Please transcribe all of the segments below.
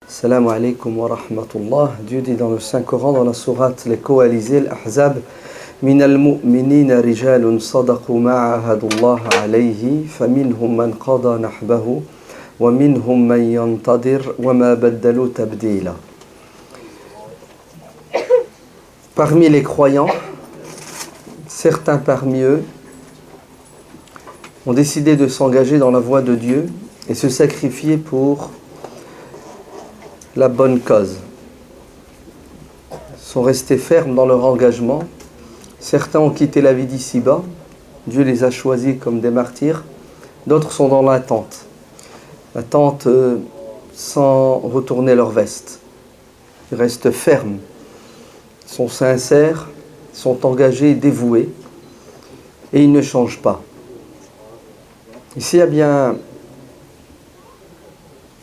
Assalamu alaikum wa rahmatullah. Dieu dit dans le Saint-Coran, dans la sourate Les Coalisés, l'Ahzab, من المؤمنين رجال صدقوا ما عاهدوا الله عليه فمنهم من قضى نحبه ومنهم من ينتظر وما بدلوا تبديلا. Parmi les croyants, certains parmi eux ont décidé de s'engager dans la voie de Dieu et se sacrifier pour la bonne cause. Ils sont restés fermes dans leur engagement. Certains ont quitté la vie d'ici-bas. Dieu les a choisis comme des martyrs. D'autres sont dans l'attente. L'attente sans retourner leur veste. Ils restent fermes. Ils sont sincères, sont engagés et dévoués. Et ils ne changent pas. Ici, il y a bien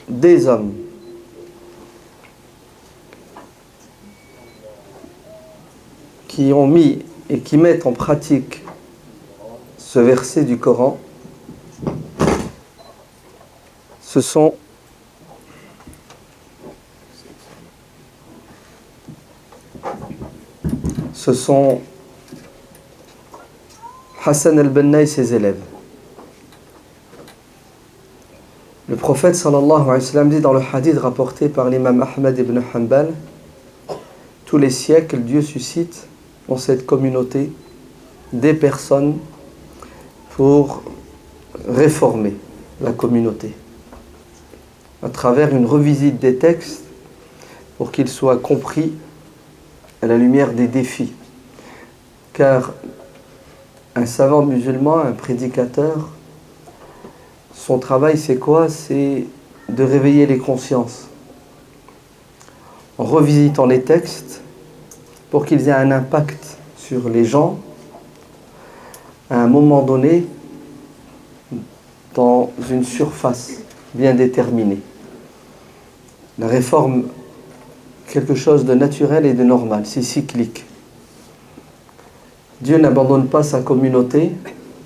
des hommes qui ont mis et qui mettent en pratique ce verset du Coran. Ce sont Hassan al-Banna et ses élèves. Le prophète sallallahu alayhi wa sallam dit dans le hadith rapporté par l'imam Ahmad ibn Hanbal, tous les siècles, Dieu suscite dans cette communauté des personnes pour réformer la communauté à travers une revisite des textes pour qu'ils soient compris à la lumière des défis. Car un savant musulman, un prédicateur, son travail c'est quoi? C'est de réveiller les consciences en revisitant les textes pour qu'ils aient un impact sur les gens à un moment donné dans une surface bien déterminée. La réforme, quelque chose de naturel et de normal, c'est cyclique. Dieu n'abandonne pas sa communauté.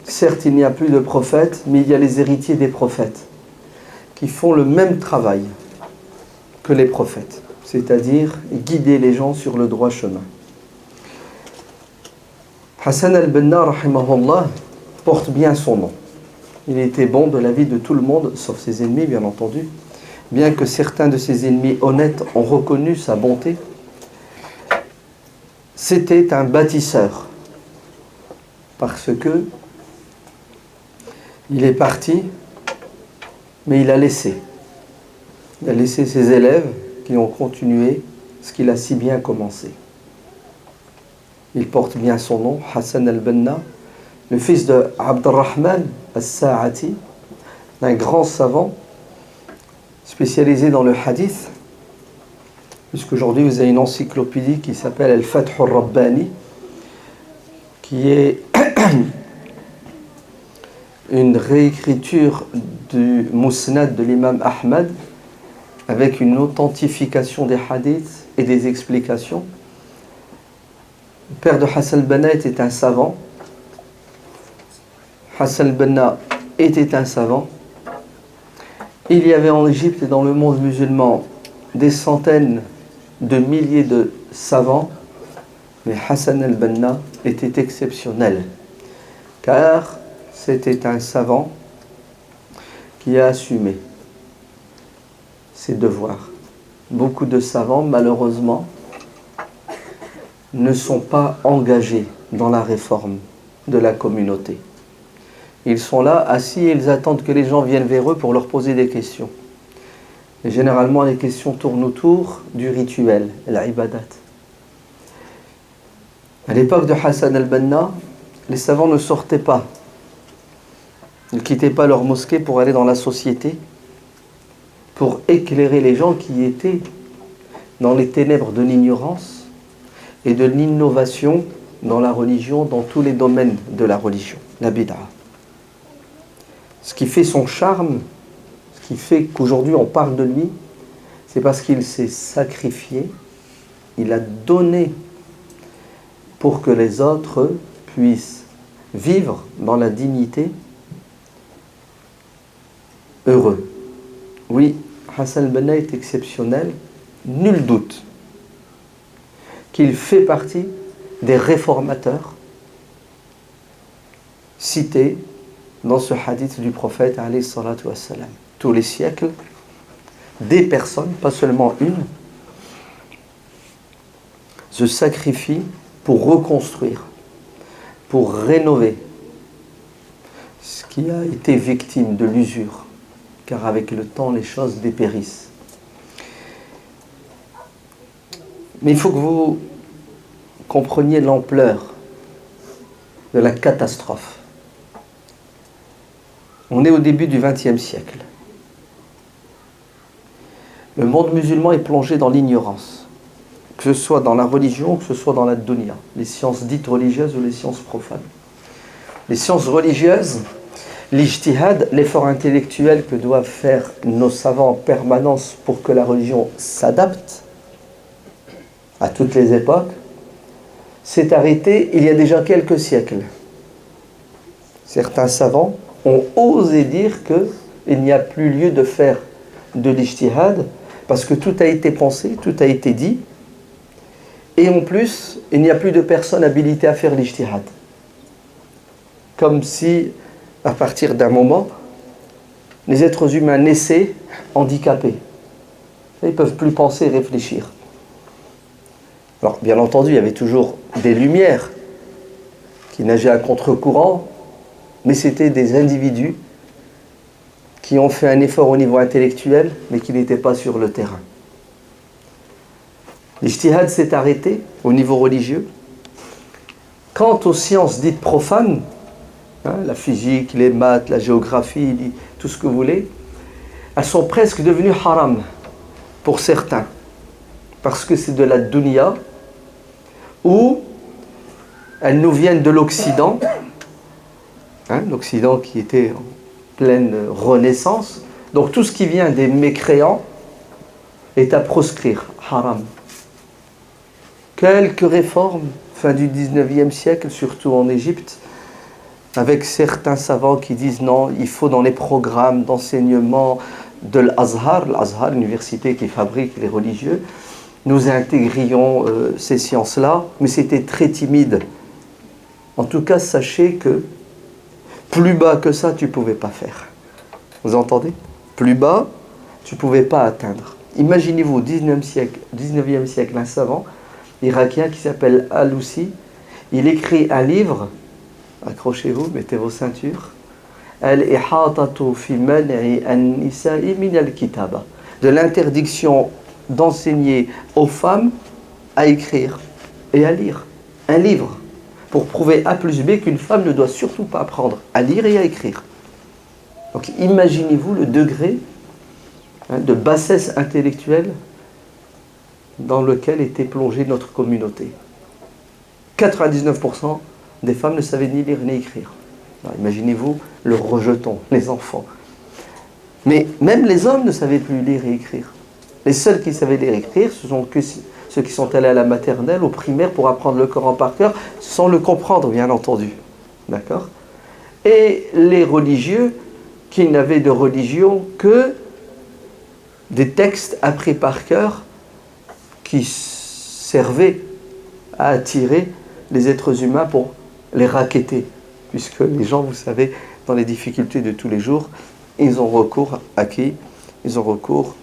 Certes, il n'y a plus de prophètes, mais il y a les héritiers des prophètes qui font le même travail que les prophètes, c'est-à-dire guider les gens sur le droit chemin. Hassan al-Banna, rahimahullah, porte bien son nom. Il était bon de la vie de tout le monde, sauf ses ennemis, bien entendu. Bien que certains de ses ennemis honnêtes ont reconnu sa bonté, c'était un bâtisseur. Parce que il est parti, mais il a laissé. Il a laissé ses élèves qui ont continué ce qu'il a si bien commencé. Il porte bien son nom, Hassan al-Banna, le fils de Abdurrahman al-Sa'ati, un grand savant spécialisé dans le hadith, puisqu'aujourd'hui vous avez une encyclopédie qui s'appelle Al-Fath al-Rabbani, qui est une réécriture du Musnad de l'imam Ahmad avec une authentification des hadiths et des explications. Le père de Hassan al-Banna était un savant. Hassan al-Banna était un savant. Il y avait en Égypte et dans le monde musulman des centaines de milliers de savants, mais Hassan al-Banna était exceptionnel, car c'était un savant qui a assumé ses devoirs. Beaucoup de savants, malheureusement, ne sont pas engagés dans la réforme de la communauté. Ils sont là, assis, et ils attendent que les gens viennent vers eux pour leur poser des questions. Et généralement, les questions tournent autour du rituel, l'ibadat. À l'époque de Hassan al-Banna, les savants ne sortaient pas, ne quittaient pas leur mosquée pour aller dans la société, pour éclairer les gens qui étaient dans les ténèbres de l'ignorance et de l'innovation dans la religion, dans tous les domaines de la religion, la bid'a. Ce qui fait son charme, ce qui fait qu'aujourd'hui on parle de lui, c'est parce qu'il s'est sacrifié, il a donné pour que les autres puissent vivre dans la dignité, heureux. Oui, Hassan al-Banna est exceptionnel, nul doute qu'il fait partie des réformateurs cités dans ce hadith du prophète alayhi salatu wassalam. Tous les siècles, des personnes, pas seulement une, se sacrifient pour reconstruire, pour rénover ce qui a été victime de l'usure, car avec le temps, les choses dépérissent. Mais il faut que vous compreniez l'ampleur de la catastrophe. On est au début du XXe siècle. Le monde musulman est plongé dans l'ignorance, que ce soit dans la religion, que ce soit dans la dunya, les sciences dites religieuses ou les sciences profanes. Les sciences religieuses, l'ijtihad, l'effort intellectuel que doivent faire nos savants en permanence pour que la religion s'adapte à toutes les époques, s'est arrêté il y a déjà quelques siècles. Certains savants ont osé dire qu'il n'y a plus lieu de faire de l'ijtihad parce que tout a été pensé, tout a été dit, et en plus, il n'y a plus de personnes habilitées à faire l'ijtihad. Comme si, à partir d'un moment, les êtres humains naissaient handicapés. Ils ne peuvent plus penser et réfléchir. Alors, bien entendu, il y avait toujours des lumières qui nageaient à contre-courant, mais c'était des individus qui ont fait un effort au niveau intellectuel, mais qui n'étaient pas sur le terrain. L'ijtihad s'est arrêté au niveau religieux. Quant aux sciences dites profanes, la physique, les maths, la géographie, tout ce que vous voulez, elles sont presque devenues haram pour certains, parce que c'est de la dunya, ou elles nous viennent de l'Occident, l'Occident qui était en pleine renaissance. Donc tout ce qui vient des mécréants est à proscrire, haram. Quelques réformes, fin du 19e siècle, surtout en Égypte, avec certains savants qui disent non, il faut dans les programmes d'enseignement de l'Azhar, l'université qui fabrique les religieux, nous intégrions ces sciences-là, mais c'était très timide. En tout cas, sachez que plus bas que ça, tu ne pouvais pas faire. Vous entendez? Plus bas, tu ne pouvais pas atteindre. Imaginez-vous, au 19e siècle, un savant irakien qui s'appelle Al-Lousi, il écrit un livre, accrochez-vous, mettez vos ceintures, Al-Ihatatu fi man'i an-nisa'i min al-kitaba, de l'interdiction d'enseigner aux femmes à écrire et à lire un livre pour prouver A plus B qu'une femme ne doit surtout pas apprendre à lire et à écrire. Donc imaginez-vous le degré de bassesse intellectuelle dans lequel était plongée notre communauté. 99% des femmes ne savaient ni lire ni écrire. Alors, imaginez-vous le rejeton, les enfants. Mais même les hommes ne savaient plus lire et écrire. Les seuls qui savaient lire et écrire, ce sont que ceux qui sont allés à la maternelle, au primaire, pour apprendre le Coran par cœur, sans le comprendre, bien entendu. D'accord? Et les religieux, qui n'avaient de religion que des textes appris par cœur, qui servaient à attirer les êtres humains pour les racketter. Puisque les gens, vous savez, dans les difficultés de tous les jours, ils ont recours à qui? Ils ont recours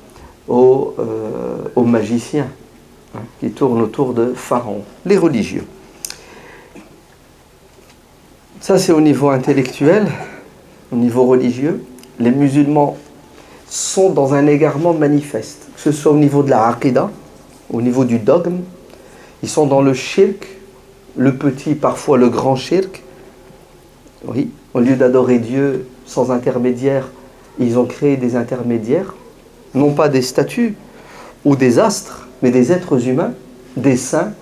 aux magiciens qui tournent autour de Pharaon, les religieux. Ça, c'est au niveau intellectuel. Au niveau religieux, les musulmans sont dans un égarement manifeste, que ce soit au niveau de la aqidah, au niveau du dogme. Ils sont dans le shirk, le petit, parfois le grand shirk. Oui, au lieu d'adorer Dieu sans intermédiaire, ils ont créé des intermédiaires, non pas des statues ou des astres, mais des êtres humains, des saints,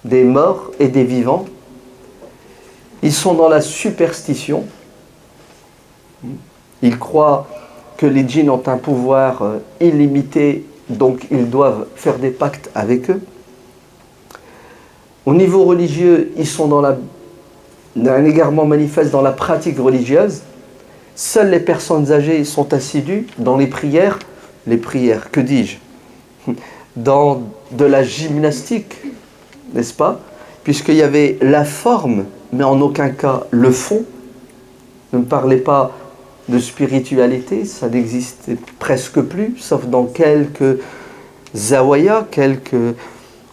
des morts et des vivants. Ils sont dans la superstition. Ils croient que les djinns ont un pouvoir illimité, donc ils doivent faire des pactes avec eux. Au niveau religieux, ils sont dans un égarement manifeste dans la pratique religieuse. Seules les personnes âgées sont assidues dans les prières, les prières, que dis-je, dans de la gymnastique, n'est-ce pas? Puisqu'il y avait la forme, mais en aucun cas le fond. Ne me parlez pas de spiritualité, ça n'existait presque plus, sauf dans quelques zawaya, quelques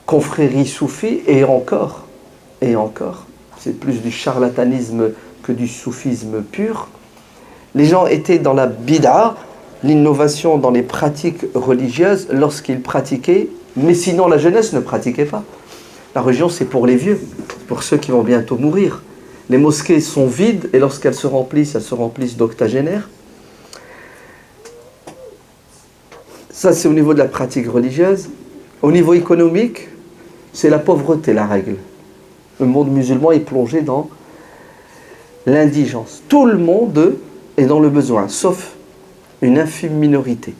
confréries soufis, et encore, c'est plus du charlatanisme que du soufisme pur. Les gens étaient dans la bid'a, l'innovation dans les pratiques religieuses lorsqu'ils pratiquaient, mais sinon la jeunesse ne pratiquait pas. La religion, c'est pour les vieux, pour ceux qui vont bientôt mourir. Les mosquées sont vides et lorsqu'elles se remplissent d'octogénaires. Ça, c'est au niveau de la pratique religieuse. Au niveau économique, c'est la pauvreté, la règle. Le monde musulman est plongé dans l'indigence. Tout le monde est dans le besoin, sauf une infime minorité.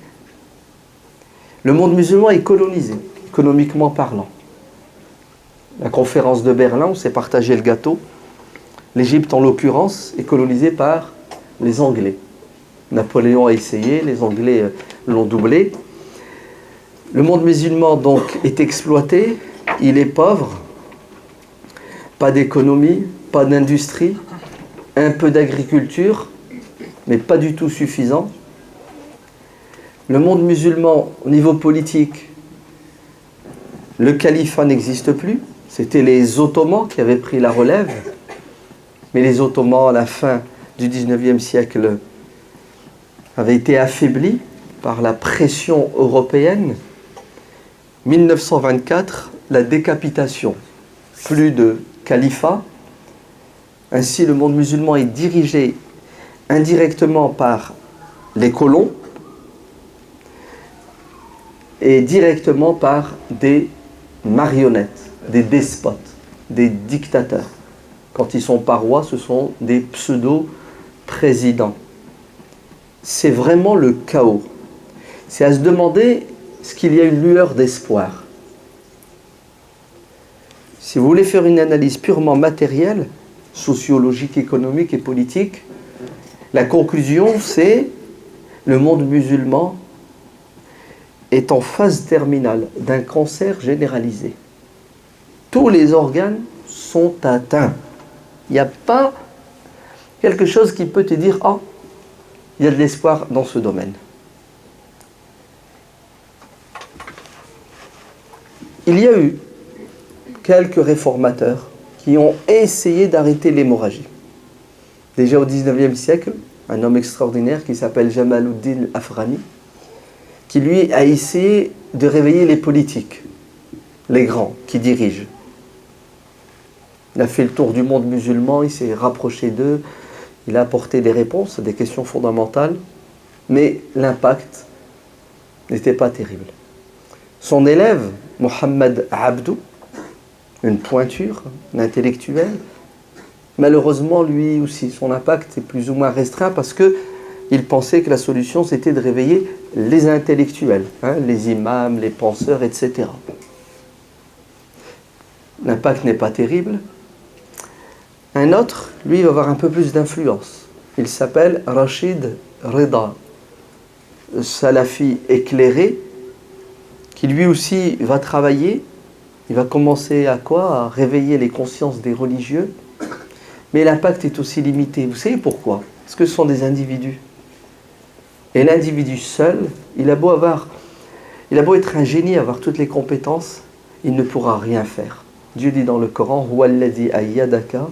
Le monde musulman est colonisé, économiquement parlant. La conférence de Berlin, on s'est partagé le gâteau. L'Égypte, en l'occurrence, est colonisée par les Anglais. Napoléon a essayé, les Anglais l'ont doublé. Le monde musulman, donc, est exploité, il est pauvre, pas d'économie, pas d'industrie, un peu d'agriculture, mais pas du tout suffisant. Le monde musulman, au niveau politique, le califat n'existe plus. C'était les Ottomans qui avaient pris la relève. Mais les Ottomans, à la fin du XIXe siècle, avaient été affaiblis par la pression européenne. 1924, la décapitation. Plus de califat. Ainsi, le monde musulman est dirigé indirectement par les colons et directement par des marionnettes, des despotes, des dictateurs. Quand ils sont pas rois, ce sont des pseudo-présidents. C'est vraiment le chaos. C'est à se demander est-ce qu'il y a une lueur d'espoir. Si vous voulez faire une analyse purement matérielle, sociologique, économique et politique, la conclusion c'est le monde musulman est en phase terminale d'un cancer généralisé. Tous les organes sont atteints. Il n'y a pas quelque chose qui peut te dire « Ah, il y a de l'espoir dans ce domaine ». Il y a eu quelques réformateurs qui ont essayé d'arrêter l'hémorragie. Déjà au XIXe siècle, un homme extraordinaire qui s'appelle Jamaluddin Afghani, qui lui a essayé de réveiller les politiques, les grands qui dirigent. Il a fait le tour du monde musulman, il s'est rapproché d'eux, il a apporté des réponses à des questions fondamentales, mais l'impact n'était pas terrible. Son élève, Mohammed Abdou, une pointure, un intellectuel, malheureusement, lui aussi, son impact est plus ou moins restreint parce qu'il pensait que la solution, c'était de réveiller les intellectuels, les imams, les penseurs, etc. L'impact n'est pas terrible. Un autre, lui, va avoir un peu plus d'influence. Il s'appelle Rachid Reda, salafi éclairé, qui lui aussi va travailler. Il va commencer à quoi? À réveiller les consciences des religieux. Mais l'impact est aussi limité. Vous savez pourquoi? Parce que ce sont des individus. Et l'individu seul, il a beau être un génie, avoir toutes les compétences, il ne pourra rien faire. Dieu dit dans le Coran, Huwalladhi ayyadaka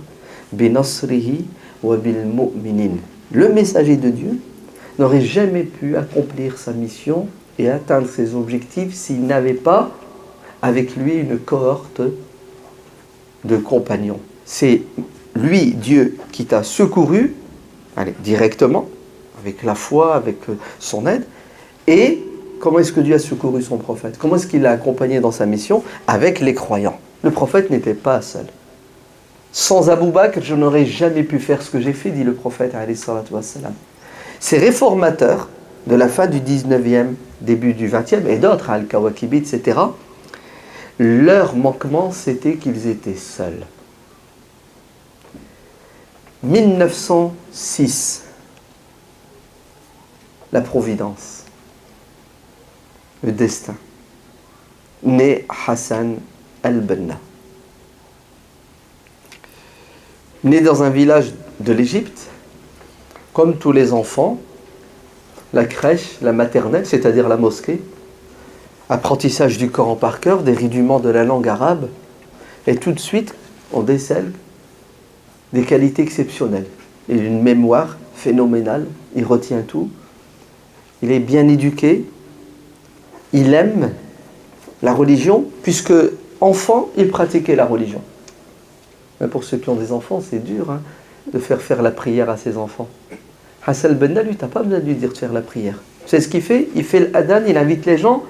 binasrihi wa bil mu'minin. Le messager de Dieu n'aurait jamais pu accomplir sa mission et atteindre ses objectifs s'il n'avait pas avec lui une cohorte de compagnons. C'est lui, Dieu, qui t'a secouru, directement, avec la foi, avec son aide. Et comment est-ce que Dieu a secouru son prophète? Comment est-ce qu'il l'a accompagné dans sa mission? Avec les croyants. Le prophète n'était pas seul. Sans Abou Bakr, je n'aurais jamais pu faire ce que j'ai fait, dit le prophète, alayhi salatu wassalam. Ces réformateurs de la fin du 19e, début du 20e, et d'autres, Al-Kawakibi, etc., leur manquement, c'était qu'ils étaient seuls. 1906, la Providence. le destin. Né Hassan al-Banna. Né dans un village de l'Égypte, comme tous les enfants, la crèche, la maternelle, c'est-à-dire la mosquée, apprentissage du Coran par cœur, des rudiments de la langue arabe, et tout de suite, on décèle des qualités exceptionnelles. Il a une mémoire phénoménale, il retient tout, il est bien éduqué, il aime la religion, puisque enfant, il pratiquait la religion. Mais pour ceux qui ont des enfants, c'est dur de faire la prière à ses enfants. Hassan al-Banna, lui, tu n'as pas besoin de lui dire de faire la prière. C'est ce qu'il fait, il fait l'adhan, il invite les gens,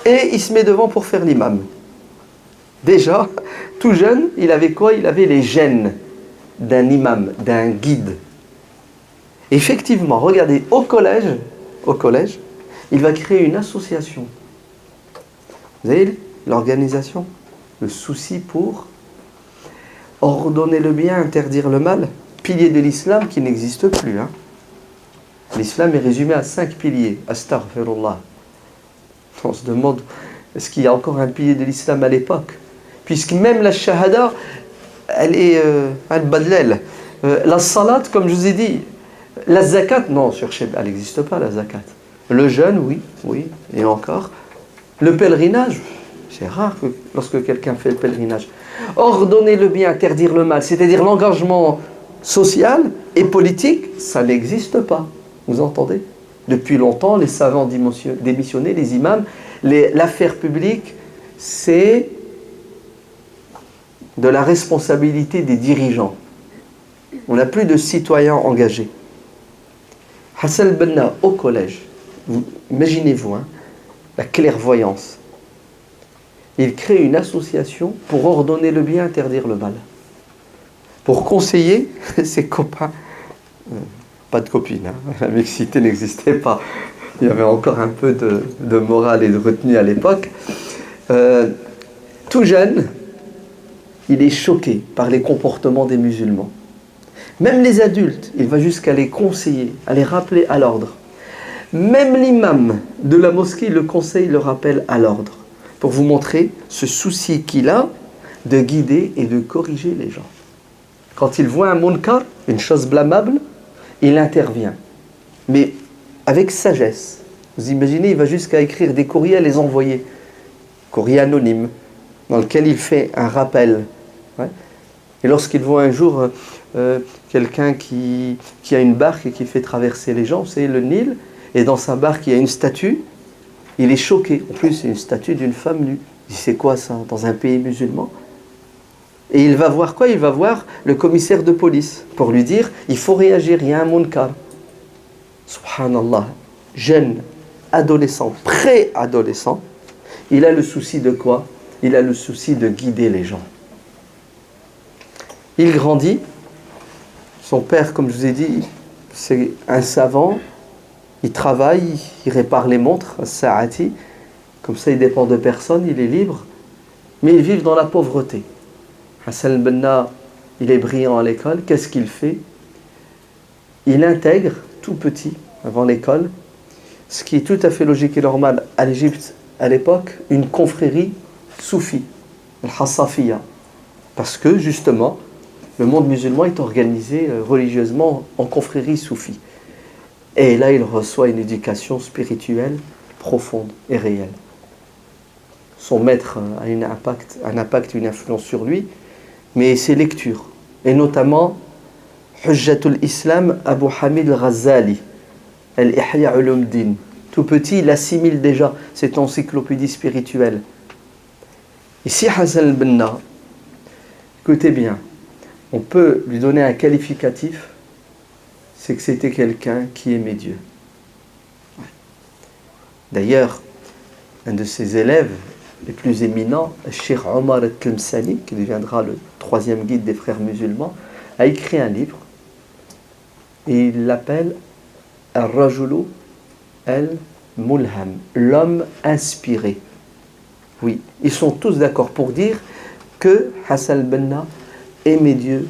et il se met devant pour faire l'imam. Déjà, tout jeune, il avait quoi? Il avait les gènes d'un imam, d'un guide. Effectivement, regardez, au collège, il va créer une association. Vous avez l'organisation, le souci pour ordonner le bien, interdire le mal, pilier de l'islam qui n'existe plus. L'islam est résumé à 5 piliers. Astaghfirullah. On se demande, est-ce qu'il y a encore un pilier de l'islam à l'époque? Puisque même la shahada, elle est al-badlel. La salat, comme je vous ai dit, la zakat, non, elle n'existe pas la zakat. Le jeûne, oui, et encore. Le pèlerinage, c'est rare lorsque quelqu'un fait le pèlerinage. Ordonner le bien, interdire le mal, c'est-à-dire l'engagement social et politique, ça n'existe pas. Vous entendez? Depuis longtemps, les savants démissionnés, les imams, l'affaire publique, c'est de la responsabilité des dirigeants. On n'a plus de citoyens engagés. Hassan al-Banna au collège, imaginez-vous, la clairvoyance. Il crée une association pour ordonner le bien, interdire le mal. Pour conseiller ses copains. Pas de copines, la mixité n'existait pas. Il y avait encore un peu de morale et de retenue à l'époque. Tout jeune, il est choqué par les comportements des musulmans. Même les adultes, il va jusqu'à les conseiller, à les rappeler à l'ordre. Même l'imam de la mosquée le conseille, le rappelle à l'ordre. Pour vous montrer ce souci qu'il a de guider et de corriger les gens. Quand il voit un munkar, une chose blâmable, il intervient. Mais avec sagesse. Vous imaginez, il va jusqu'à écrire des courriers à les envoyer. Courrier anonyme, dans lequel il fait un rappel. Ouais. Et lorsqu'il voit un jour quelqu'un qui a une barque et qui fait traverser les gens, vous savez, le Nil, et dans sa barque, il y a une statue, il est choqué. En plus, c'est une statue d'une femme nue. Il dit, c'est quoi ça, dans un pays musulman? Et il va voir quoi? Il va voir le commissaire de police pour lui dire, il faut réagir, il y a un munkar. Subhanallah, jeune, adolescent, pré-adolescent, il a le souci de quoi? Il a le souci de guider les gens. Il grandit. Son père, comme je vous ai dit, c'est un savant. Il travaille, il répare les montres, Saati. Comme ça, il dépend de personne, il est libre. Mais ils vivent dans la pauvreté. Hassan al-Banna, il est brillant à l'école. Qu'est-ce qu'il fait? Il intègre, tout petit, avant l'école, ce qui est tout à fait logique et normal à l'Égypte à l'époque, une confrérie soufie, al-Hassafiya. Parce que, justement, le monde musulman est organisé religieusement en confrérie soufie. Et là, il reçoit une éducation spirituelle profonde et réelle. Son maître a un impact, une influence sur lui, mais ses lectures, et notamment Hujjatul Islam Abu Hamid al-Ghazali, Al-Ihya Ulumuddin. Tout petit, il assimile déjà cette encyclopédie spirituelle. Ici, Hassan al-Banna, écoutez bien, on peut lui donner un qualificatif, c'est que c'était quelqu'un qui aimait Dieu. D'ailleurs, un de ses élèves les plus éminents, Cheikh Omar al-Tlemceni, qui deviendra le 3e guide des frères musulmans, a écrit un livre et il l'appelle Al-Rajulu al-Mulham, l'homme inspiré. Oui, ils sont tous d'accord pour dire que Hassan al-Banna aimait Dieu,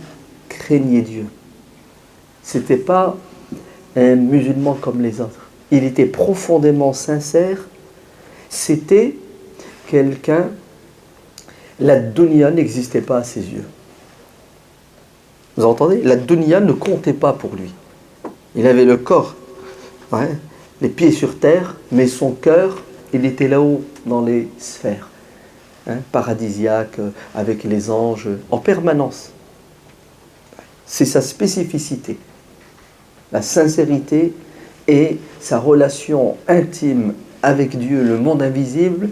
craignait Dieu. C'était pas un musulman comme les autres. Il était profondément sincère C'était quelqu'un, la dunya n'existait pas à ses yeux. Vous entendez? La dunya ne comptait pas pour lui. Il avait le corps, ouais, les pieds sur terre, mais son cœur, il était là-haut dans les sphères, hein, paradisiaques, avec les anges, en permanence. C'est sa spécificité, la sincérité et sa relation intime avec Dieu, le monde invisible,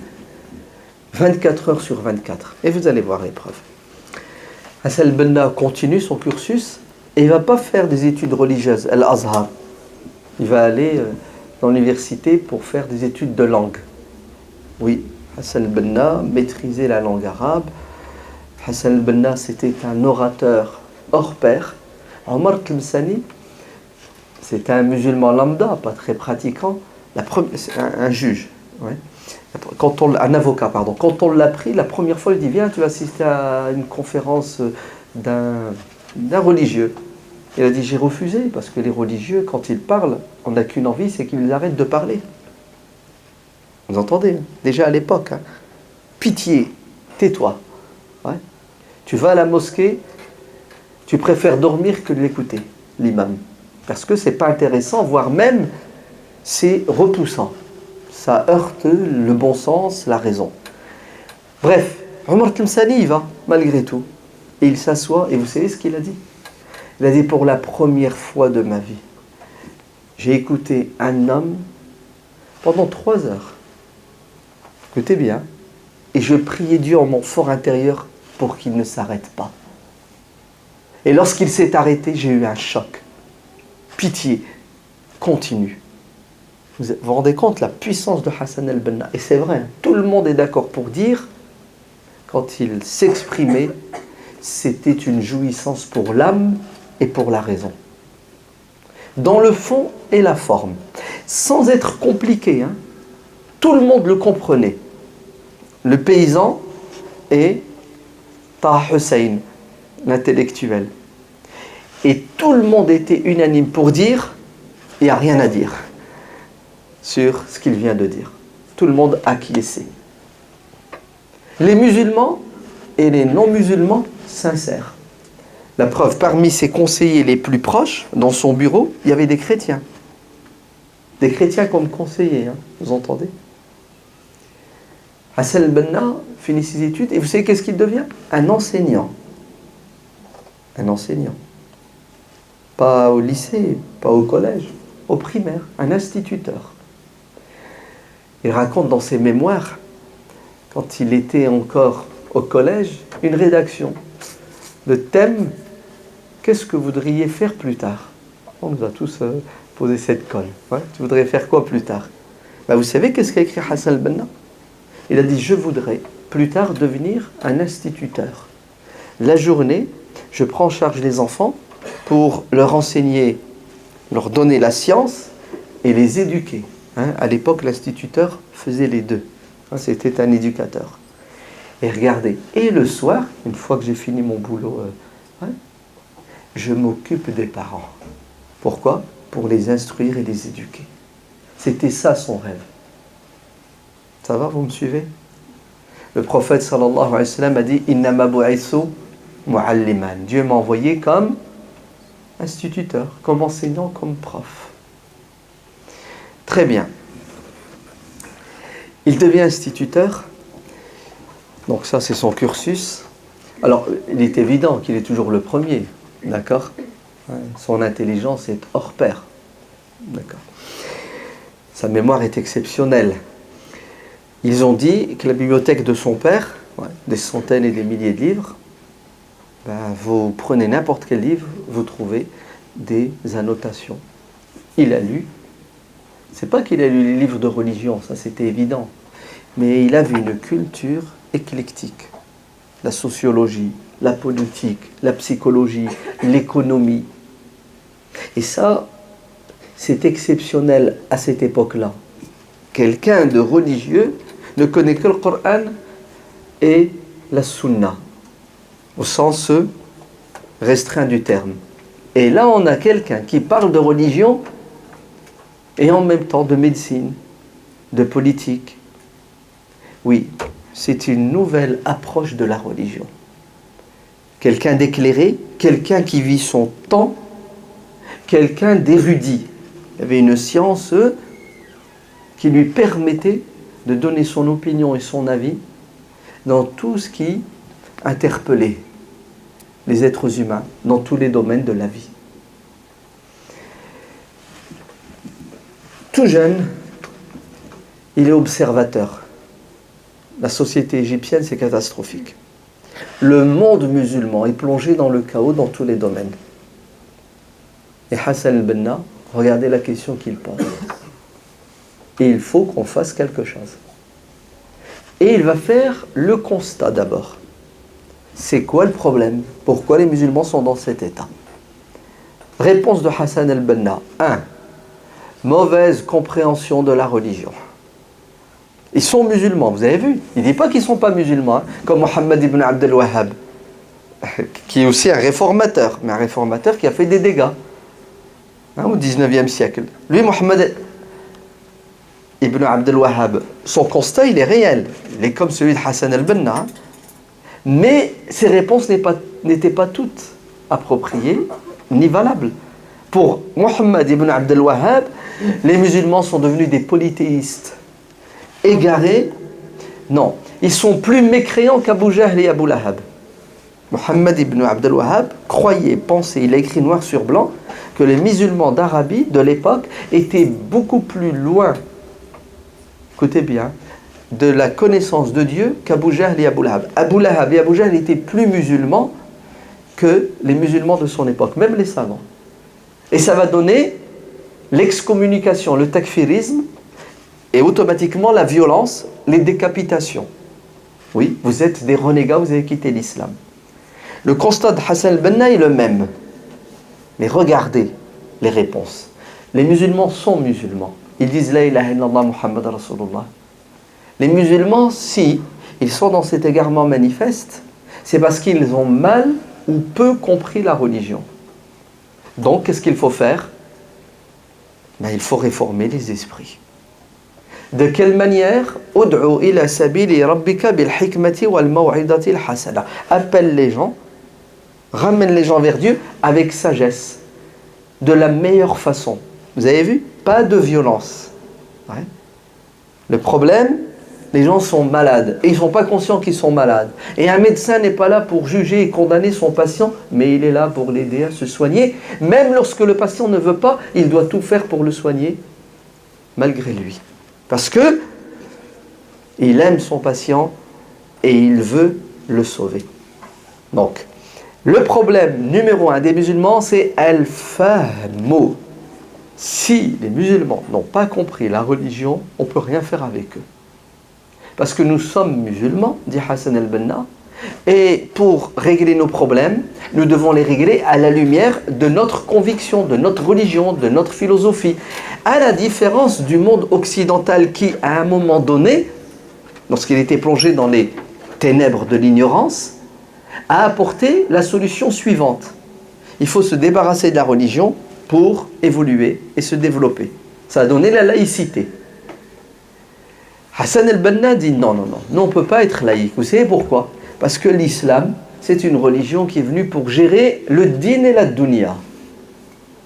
24 heures sur 24. Et vous allez voir l'épreuve. Hassan al-Banna continue son cursus et il ne va pas faire des études religieuses, Al-Azhar. Il va aller dans l'université pour faire des études de langue. Oui, Hassan al-Banna maîtrisait la langue arabe. Hassan al-Banna, c'était un orateur hors pair. Omar Tlemceni, c'était un musulman lambda, pas très pratiquant, un juge, ouais. Un avocat, pardon. Quand on l'a pris, la première fois, il dit viens, tu vas assister à une conférence d'un religieux. Il a dit j'ai refusé, parce que les religieux, quand ils parlent, on n'a qu'une envie, c'est qu'ils arrêtent de parler. Vous entendez? Déjà à l'époque, hein. Pitié, tais-toi. Ouais. Tu vas à la mosquée, tu préfères dormir que de l'écouter, l'imam. Parce que c'est pas intéressant, voire même c'est repoussant. Ça heurte le bon sens, la raison. Bref, Omar Tlemceni y va, malgré tout. Et il s'assoit, et vous savez ce qu'il a dit? Il a dit, pour la première fois de ma vie, j'ai écouté un homme pendant 3 heures. Écoutez bien. Et je priais Dieu en mon fort intérieur pour qu'il ne s'arrête pas. Et lorsqu'il s'est arrêté, j'ai eu un choc. Pitié, continue. Vous vous rendez compte la puissance de Hassan al-Banna? Et c'est vrai, tout le monde est d'accord pour dire, quand il s'exprimait, c'était une jouissance pour l'âme et pour la raison. Dans le fond et la forme. Sans être compliqué, hein. Tout le monde le comprenait. Le paysan et Taha Hussein, l'intellectuel. Et tout le monde était unanime pour dire, il n'y a rien à dire sur ce qu'il vient de dire. Tout le monde acquiesçait. Les musulmans et les non-musulmans sincères. La preuve, parmi ses conseillers les plus proches, dans son bureau, il y avait des chrétiens. Des chrétiens comme conseillers, hein, vous entendez? Hassan al-Banna finit ses études et vous savez qu'est-ce qu'il devient? Un enseignant. Un enseignant. Pas au lycée, pas au collège, au primaire, un instituteur. Il raconte dans ses mémoires, quand il était encore au collège, une rédaction. Le thème, qu'est-ce que vous voudriez faire plus tard? On nous a tous posé cette colle. Ouais, tu voudrais faire quoi plus tard? Ben, vous savez qu'est-ce qu'a écrit Hassan al-Banna? Il a dit, je voudrais plus tard devenir un instituteur. La journée, je prends en charge les enfants pour leur enseigner, leur donner la science et les éduquer. Hein, à l'époque, l'instituteur faisait les deux. Hein, c'était un éducateur. Et regardez, et le soir, une fois que j'ai fini mon boulot, je m'occupe des parents. Pourquoi? Pour les instruire et les éduquer. C'était ça son rêve. Ça va, vous me suivez? Le prophète sallallahu alayhi wa sallam a dit Innama bu'ithu mu'alliman. Dieu m'a envoyé comme instituteur, comme enseignant, comme prof. Très bien. Il devient instituteur. Donc ça, c'est son cursus. Alors, il est évident qu'il est toujours le premier. D'accord? Son intelligence est hors pair. D'accord. Sa mémoire est exceptionnelle. Ils ont dit que la bibliothèque de son père, des centaines et des milliers de livres, vous prenez n'importe quel livre, vous trouvez des annotations. Il a lu. C'est pas qu'il a lu les livres de religion, ça c'était évident. Mais il avait une culture éclectique. La sociologie, la politique, la psychologie, l'économie. Et ça, c'est exceptionnel à cette époque-là. Quelqu'un de religieux ne connaît que le Coran et la Sunna, au sens restreint du terme. Et là, on a quelqu'un qui parle de religion et en même temps de médecine, de politique, Oui, c'est une nouvelle approche de la religion. Quelqu'un d'éclairé, quelqu'un qui vit son temps, quelqu'un d'érudit. Il y avait une science qui lui permettait de donner son opinion et son avis dans tout ce qui interpellait les êtres humains, dans tous les domaines de la vie. Tout jeune, il est observateur. La société égyptienne, c'est catastrophique. Le monde musulman est plongé dans le chaos dans tous les domaines. Et Hassan al-Banna, regardez la question qu'il pose. Et il faut qu'on fasse quelque chose. Et il va faire le constat d'abord. C'est quoi le problème? Pourquoi les musulmans sont dans cet état? Réponse de Hassan al-Banna. 1. Mauvaise compréhension de la religion. Ils sont musulmans, vous avez vu? Il ne dit pas qu'ils ne sont pas musulmans, hein, comme Mohammed ibn Abd al-Wahhab, qui est aussi un réformateur, mais un réformateur qui a fait des dégâts hein, au 19e siècle. Lui, Mohammed ibn Abd al-Wahhab, son constat, il est réel. Il est comme celui de Hassan al-Banna. Hein, mais ses réponses n'étaient pas toutes appropriées ni valables. Pour Mohammed ibn Abd al-Wahhab, les musulmans sont devenus des polythéistes égarés. Non, ils sont plus mécréants qu'Abu Jahl et Abu Lahab. Mohammed ibn Abd al-Wahhab croyait, pensait, il a écrit noir sur blanc, que les musulmans d'Arabie de l'époque étaient beaucoup plus loin, écoutez bien, de la connaissance de Dieu qu'Abu Jahl et Abu Lahab. Abu Lahab et Abu Jahl étaient plus musulmans que les musulmans de son époque, même les savants. Et ça va donner l'excommunication, le takfirisme, et automatiquement la violence, les décapitations. Oui, vous êtes des renégats, vous avez quitté l'islam. Le constat de Hassan al-Banna est le même. Mais regardez les réponses. Les musulmans sont musulmans. Ils disent La ilaha illallah Muhammad Rasulullah. Les musulmans, si ils sont dans cet égarement manifeste, c'est parce qu'ils ont mal ou peu compris la religion. Donc, qu'est-ce qu'il faut faire? Il faut réformer les esprits. De quelle manière? Ud'u ila sabili rabbika bil hikmati wal maw'idati al hasana. Appelle les gens, ramène les gens vers Dieu avec sagesse, de la meilleure façon. Vous avez vu? Pas de violence. Ouais. Le problème, les gens sont malades et ils ne sont pas conscients qu'ils sont malades. Et un médecin n'est pas là pour juger et condamner son patient, mais il est là pour l'aider à se soigner. Même lorsque le patient ne veut pas, il doit tout faire pour le soigner, malgré lui. Parce que il aime son patient et il veut le sauver. Donc, le problème numéro 1 des musulmans, c'est al-fahmu. Si les musulmans n'ont pas compris la religion, on ne peut rien faire avec eux. Parce que nous sommes musulmans, dit Hassan al-Banna, et pour régler nos problèmes, nous devons les régler à la lumière de notre conviction, de notre religion, de notre philosophie. À la différence du monde occidental qui, à un moment donné, lorsqu'il était plongé dans les ténèbres de l'ignorance, a apporté la solution suivante. Il faut se débarrasser de la religion pour évoluer et se développer. Ça a donné la laïcité. Hassan al-Banna dit non, nous on ne peut pas être laïque. Vous savez pourquoi? Parce que l'islam, c'est une religion qui est venue pour gérer le din et la dunya.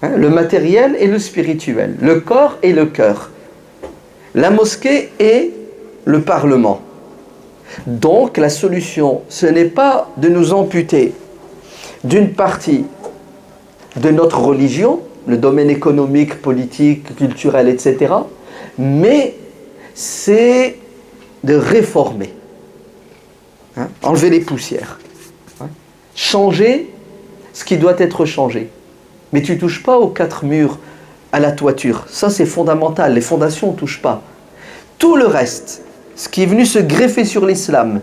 Le matériel et le spirituel, le corps et le cœur, la mosquée et le parlement. Donc la solution, ce n'est pas de nous amputer d'une partie de notre religion, le domaine économique, politique, culturel, etc., mais c'est de réformer, enlever les poussières, changer ce qui doit être changé. Mais tu ne touches pas aux 4 murs, à la toiture. Ça, c'est fondamental. Les fondations ne touchent pas. Tout le reste, ce qui est venu se greffer sur l'islam,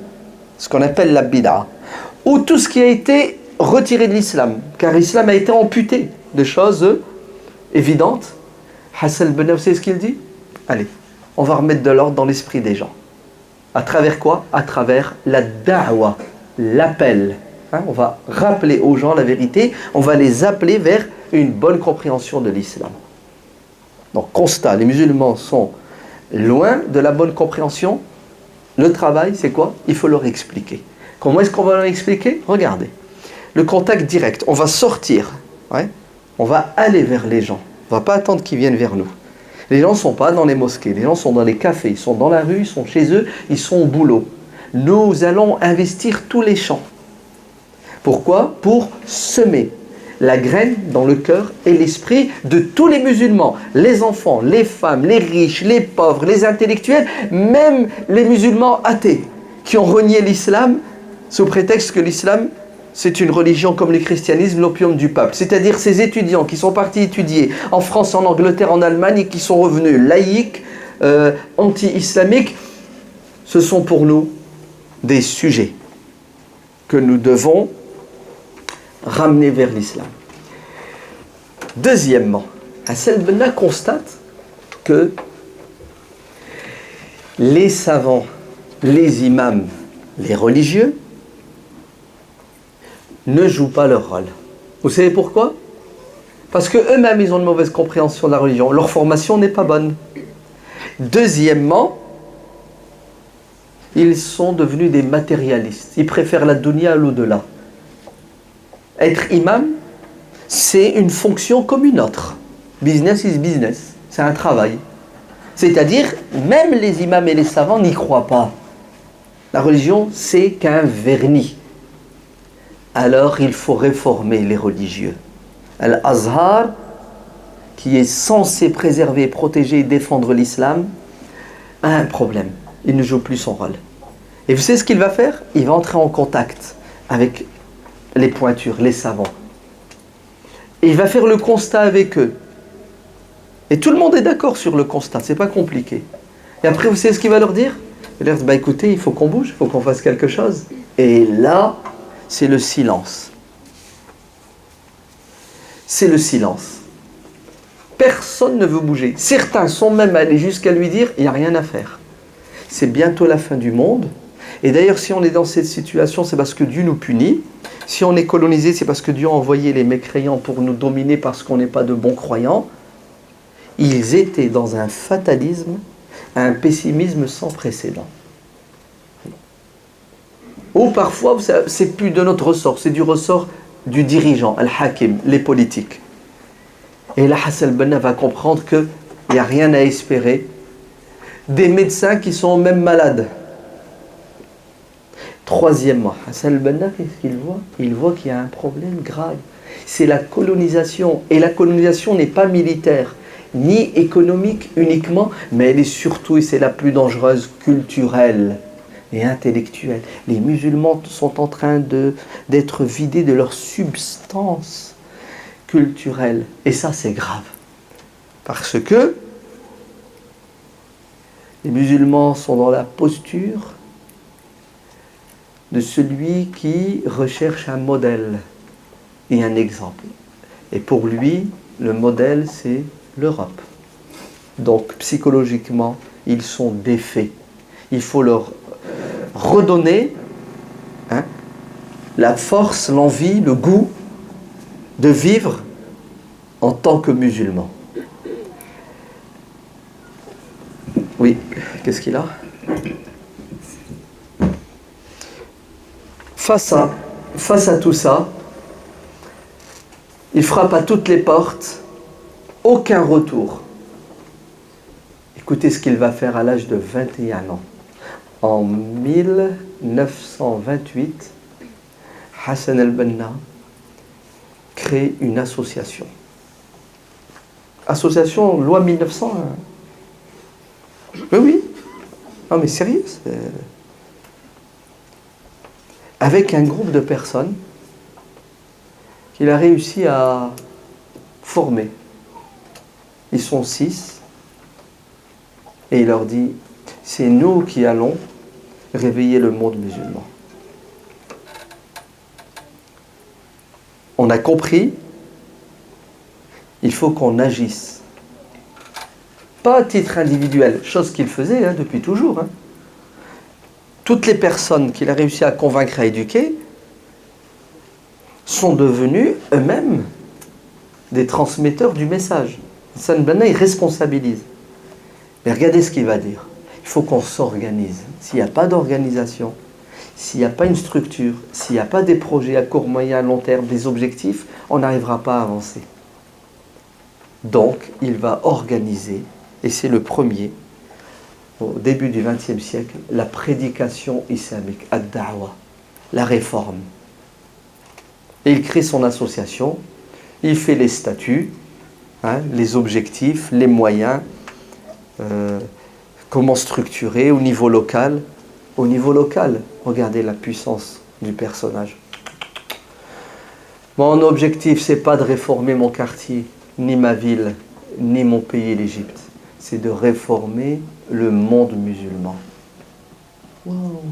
ce qu'on appelle la bid'a, ou tout ce qui a été retiré de l'islam, car l'islam a été amputé de choses évidentes. Hassan al-Banna, vous savez ce qu'il dit? Allez, on va remettre de l'ordre dans l'esprit des gens. À travers quoi? À travers la da'wa, l'appel. On va rappeler aux gens la vérité, on va les appeler vers une bonne compréhension de l'islam. Donc, constat, les musulmans sont loin de la bonne compréhension Le travail, c'est quoi? Il faut leur expliquer. Comment est-ce qu'on va leur expliquer? Regardez. Le contact direct. On va sortir. Ouais. On va aller vers les gens. On ne va pas attendre qu'ils viennent vers nous. Les gens ne sont pas dans les mosquées. Les gens sont dans les cafés. Ils sont dans la rue. Ils sont chez eux. Ils sont au boulot. Nous allons investir tous les champs. Pourquoi? Pour semer la graine dans le cœur et l'esprit de tous les musulmans, les enfants, les femmes, les riches, les pauvres, les intellectuels, même les musulmans athées qui ont renié l'islam sous prétexte que l'islam c'est une religion comme le christianisme, l'opium du peuple. C'est-à-dire ces étudiants qui sont partis étudier en France, en Angleterre, en Allemagne et qui sont revenus laïcs, anti-islamiques, ce sont pour nous des sujets que nous devons ramener vers l'islam. Deuxièmement, Hassan al-Banna constate que les savants, les imams, les religieux ne jouent pas leur rôle. Vous savez pourquoi? Parce qu'eux-mêmes, ils ont une mauvaise compréhension de la religion. Leur formation n'est pas bonne. Deuxièmement, ils sont devenus des matérialistes. Ils préfèrent la dunya à l'au-delà. Être imam, c'est une fonction comme une autre. Business is business. C'est un travail. C'est-à-dire, même les imams et les savants n'y croient pas. La religion, c'est qu'un vernis. Alors, il faut réformer les religieux. Al-Azhar, qui est censé préserver, protéger et défendre l'islam, a un problème. Il ne joue plus son rôle. Et vous savez ce qu'il va faire? Il va entrer en contact avec les pointures, les savants. Et il va faire le constat avec eux. Et tout le monde est d'accord sur le constat, c'est pas compliqué. Et après, vous savez ce qu'il va leur dire? Il va leur dire, bah écoutez, il faut qu'on bouge, il faut qu'on fasse quelque chose. Et là, c'est le silence. C'est le silence. Personne ne veut bouger. Certains sont même allés jusqu'à lui dire, il n'y a rien à faire. C'est bientôt la fin du monde. Et d'ailleurs, si on est dans cette situation, c'est parce que Dieu nous punit. Si on est colonisé, c'est parce que Dieu a envoyé les mécréants pour nous dominer parce qu'on n'est pas de bons croyants. Ils étaient dans un fatalisme, un pessimisme sans précédent. Ou parfois, c'est plus de notre ressort, c'est du ressort du dirigeant, al-hakim, les politiques. Et là, Hassan al-Banna va comprendre qu'il n'y a rien à espérer des médecins qui sont même malades. Troisièmement, Hassan al-Banna, qu'est-ce qu'il voit? Il voit qu'il y a un problème grave. C'est la colonisation. Et la colonisation n'est pas militaire, ni économique uniquement, mais elle est surtout, et c'est la plus dangereuse, culturelle et intellectuelle. Les musulmans sont en train d'être vidés de leur substance culturelle. Et ça, c'est grave. Parce que les musulmans sont dans la posture de celui qui recherche un modèle et un exemple. Et pour lui, le modèle, c'est l'Europe. Donc, psychologiquement, ils sont défaits. Il faut leur redonner la force, l'envie, le goût de vivre en tant que musulmans. Oui, qu'est-ce qu'il a? Face à tout ça, il frappe à toutes les portes, aucun retour. Écoutez ce qu'il va faire à l'âge de 21 ans. En 1928, Hassan al-Banna crée une association. Association loi 1900. Oui. Non mais sérieux. Avec un groupe de personnes qu'il a réussi à former. Ils sont 6. Et il leur dit, c'est nous qui allons réveiller le monde musulman. On a compris, il faut qu'on agisse. Pas à titre individuel, chose qu'il faisait depuis toujours. Toutes les personnes qu'il a réussi à convaincre, à éduquer, sont devenus eux-mêmes des transmetteurs du message. Hassan al-Banna, il responsabilise. Mais regardez ce qu'il va dire. Il faut qu'on s'organise. S'il n'y a pas d'organisation, s'il n'y a pas une structure, s'il n'y a pas des projets à court, moyen, long terme, des objectifs, on n'arrivera pas à avancer. Donc, il va organiser, et c'est le premier, au début du XXe siècle, la prédication islamique, ad-da'wa, la réforme. Et il crée son association, il fait les statuts, les objectifs, les moyens, comment structurer au niveau local. Au niveau local, regardez la puissance du personnage. Mon objectif, c'est pas de réformer mon quartier, ni ma ville, ni mon pays, l'Égypte. C'est de réformer le monde musulman. Wow.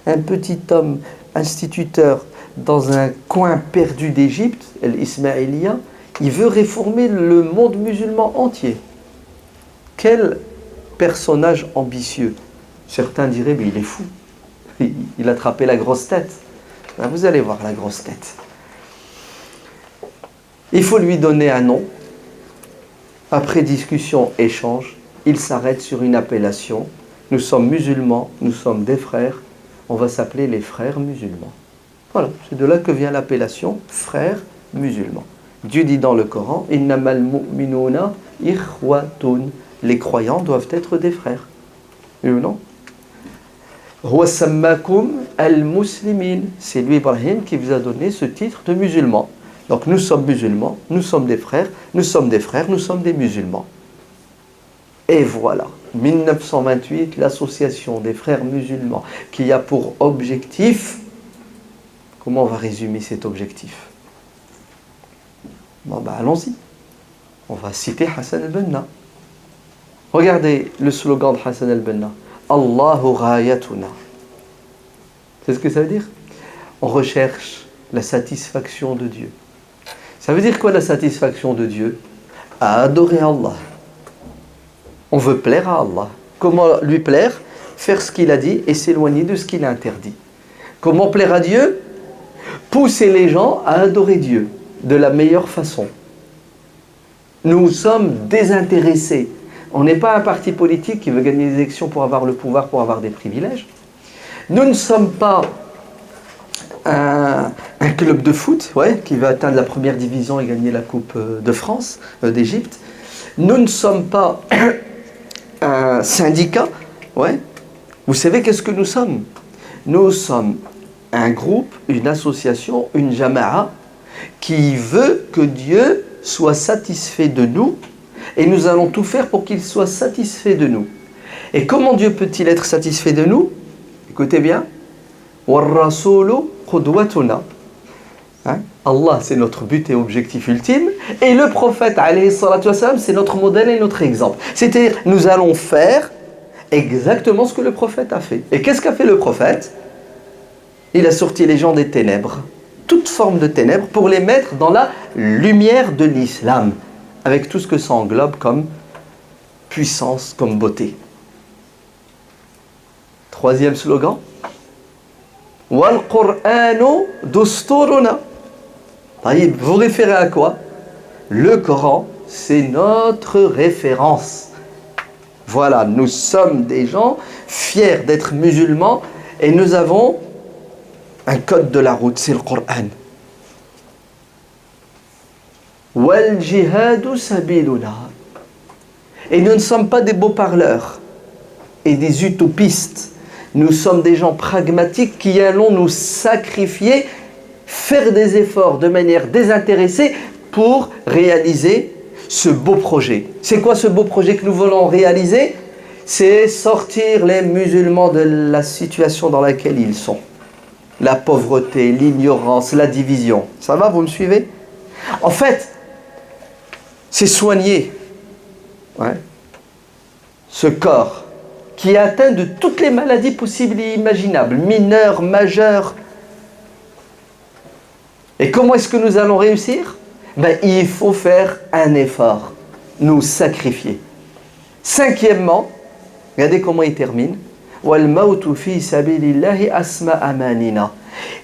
Un petit homme instituteur dans un coin perdu d'Égypte, l'Ismaïlia, il veut réformer le monde musulman entier. Quel personnage ambitieux. Certains diraient, mais il est fou. Il a attrapé la grosse tête. Ben, vous allez voir la grosse tête. Il faut lui donner un nom. Après discussion, échange, il s'arrête sur une appellation. Nous sommes musulmans, nous sommes des frères. On va s'appeler les frères musulmans. Voilà, c'est de là que vient l'appellation frères musulmans. Dieu dit dans le Coran, Innamal mu'minuna ikhwatun. Les croyants doivent être des frères. Oui ou non? Huwa sammakum al-muslimin. C'est lui, Ibrahim, qui vous a donné ce titre de musulman. Donc nous sommes musulmans, nous sommes des frères, nous sommes des frères, nous sommes des musulmans. Et voilà, 1928, l'association des frères musulmans qui a pour objectif, comment on va résumer cet objectif? Bon ben allons-y, on va citer Hassan al-Banna. Regardez le slogan de Hassan al-Banna, Allahu ghayatuna. C'est ce que ça veut dire? On recherche la satisfaction de Dieu. Ça veut dire quoi la satisfaction de Dieu? À adorer Allah. On veut plaire à Allah. Comment lui plaire? Faire ce qu'il a dit et s'éloigner de ce qu'il a interdit. Comment plaire à Dieu? Pousser les gens à adorer Dieu de la meilleure façon. Nous sommes désintéressés. On n'est pas un parti politique qui veut gagner des élections pour avoir le pouvoir, pour avoir des privilèges. Nous ne sommes pas un club de foot qui va atteindre la première division et gagner la Coupe de France, d'Égypte. Nous ne sommes pas un syndicat. Vous savez qu'est-ce que nous sommes? Nous sommes un groupe, une association, une jama'a qui veut que Dieu soit satisfait de nous et nous allons tout faire pour qu'il soit satisfait de nous. Et comment Dieu peut-il être satisfait de nous? Écoutez bien. وَالرَّسُولُ قُدْوَتُنَا. Allah, c'est notre but et objectif ultime. Et le prophète, alayhi salatu wassalam, c'est notre modèle et notre exemple. C'est-à-dire, nous allons faire exactement ce que le prophète a fait. Et qu'est-ce qu'a fait le prophète? Il a sorti les gens des ténèbres, toute forme de ténèbres, pour les mettre dans la lumière de l'islam, avec tout ce que ça englobe comme puissance, comme beauté. Troisième slogan. Wal Qur'anu dusturuna. Vous référez à quoi? Le Coran, c'est notre référence. Voilà, nous sommes des gens fiers d'être musulmans et nous avons un code de la route, c'est le Coran. Wal jihadu sabiluna. Et nous ne sommes pas des beaux parleurs et des utopistes. Nous sommes des gens pragmatiques qui allons nous sacrifier, faire des efforts de manière désintéressée pour réaliser ce beau projet. C'est quoi ce beau projet que nous voulons réaliser? C'est sortir les musulmans de la situation dans laquelle ils sont. La pauvreté, l'ignorance, la division. Ça va, vous me suivez? En fait, c'est soigner ce corps qui est atteint de toutes les maladies possibles et imaginables, mineures, majeures. Et comment est-ce que nous allons réussir? Il faut faire un effort, nous sacrifier. Cinquièmement, regardez comment il termine.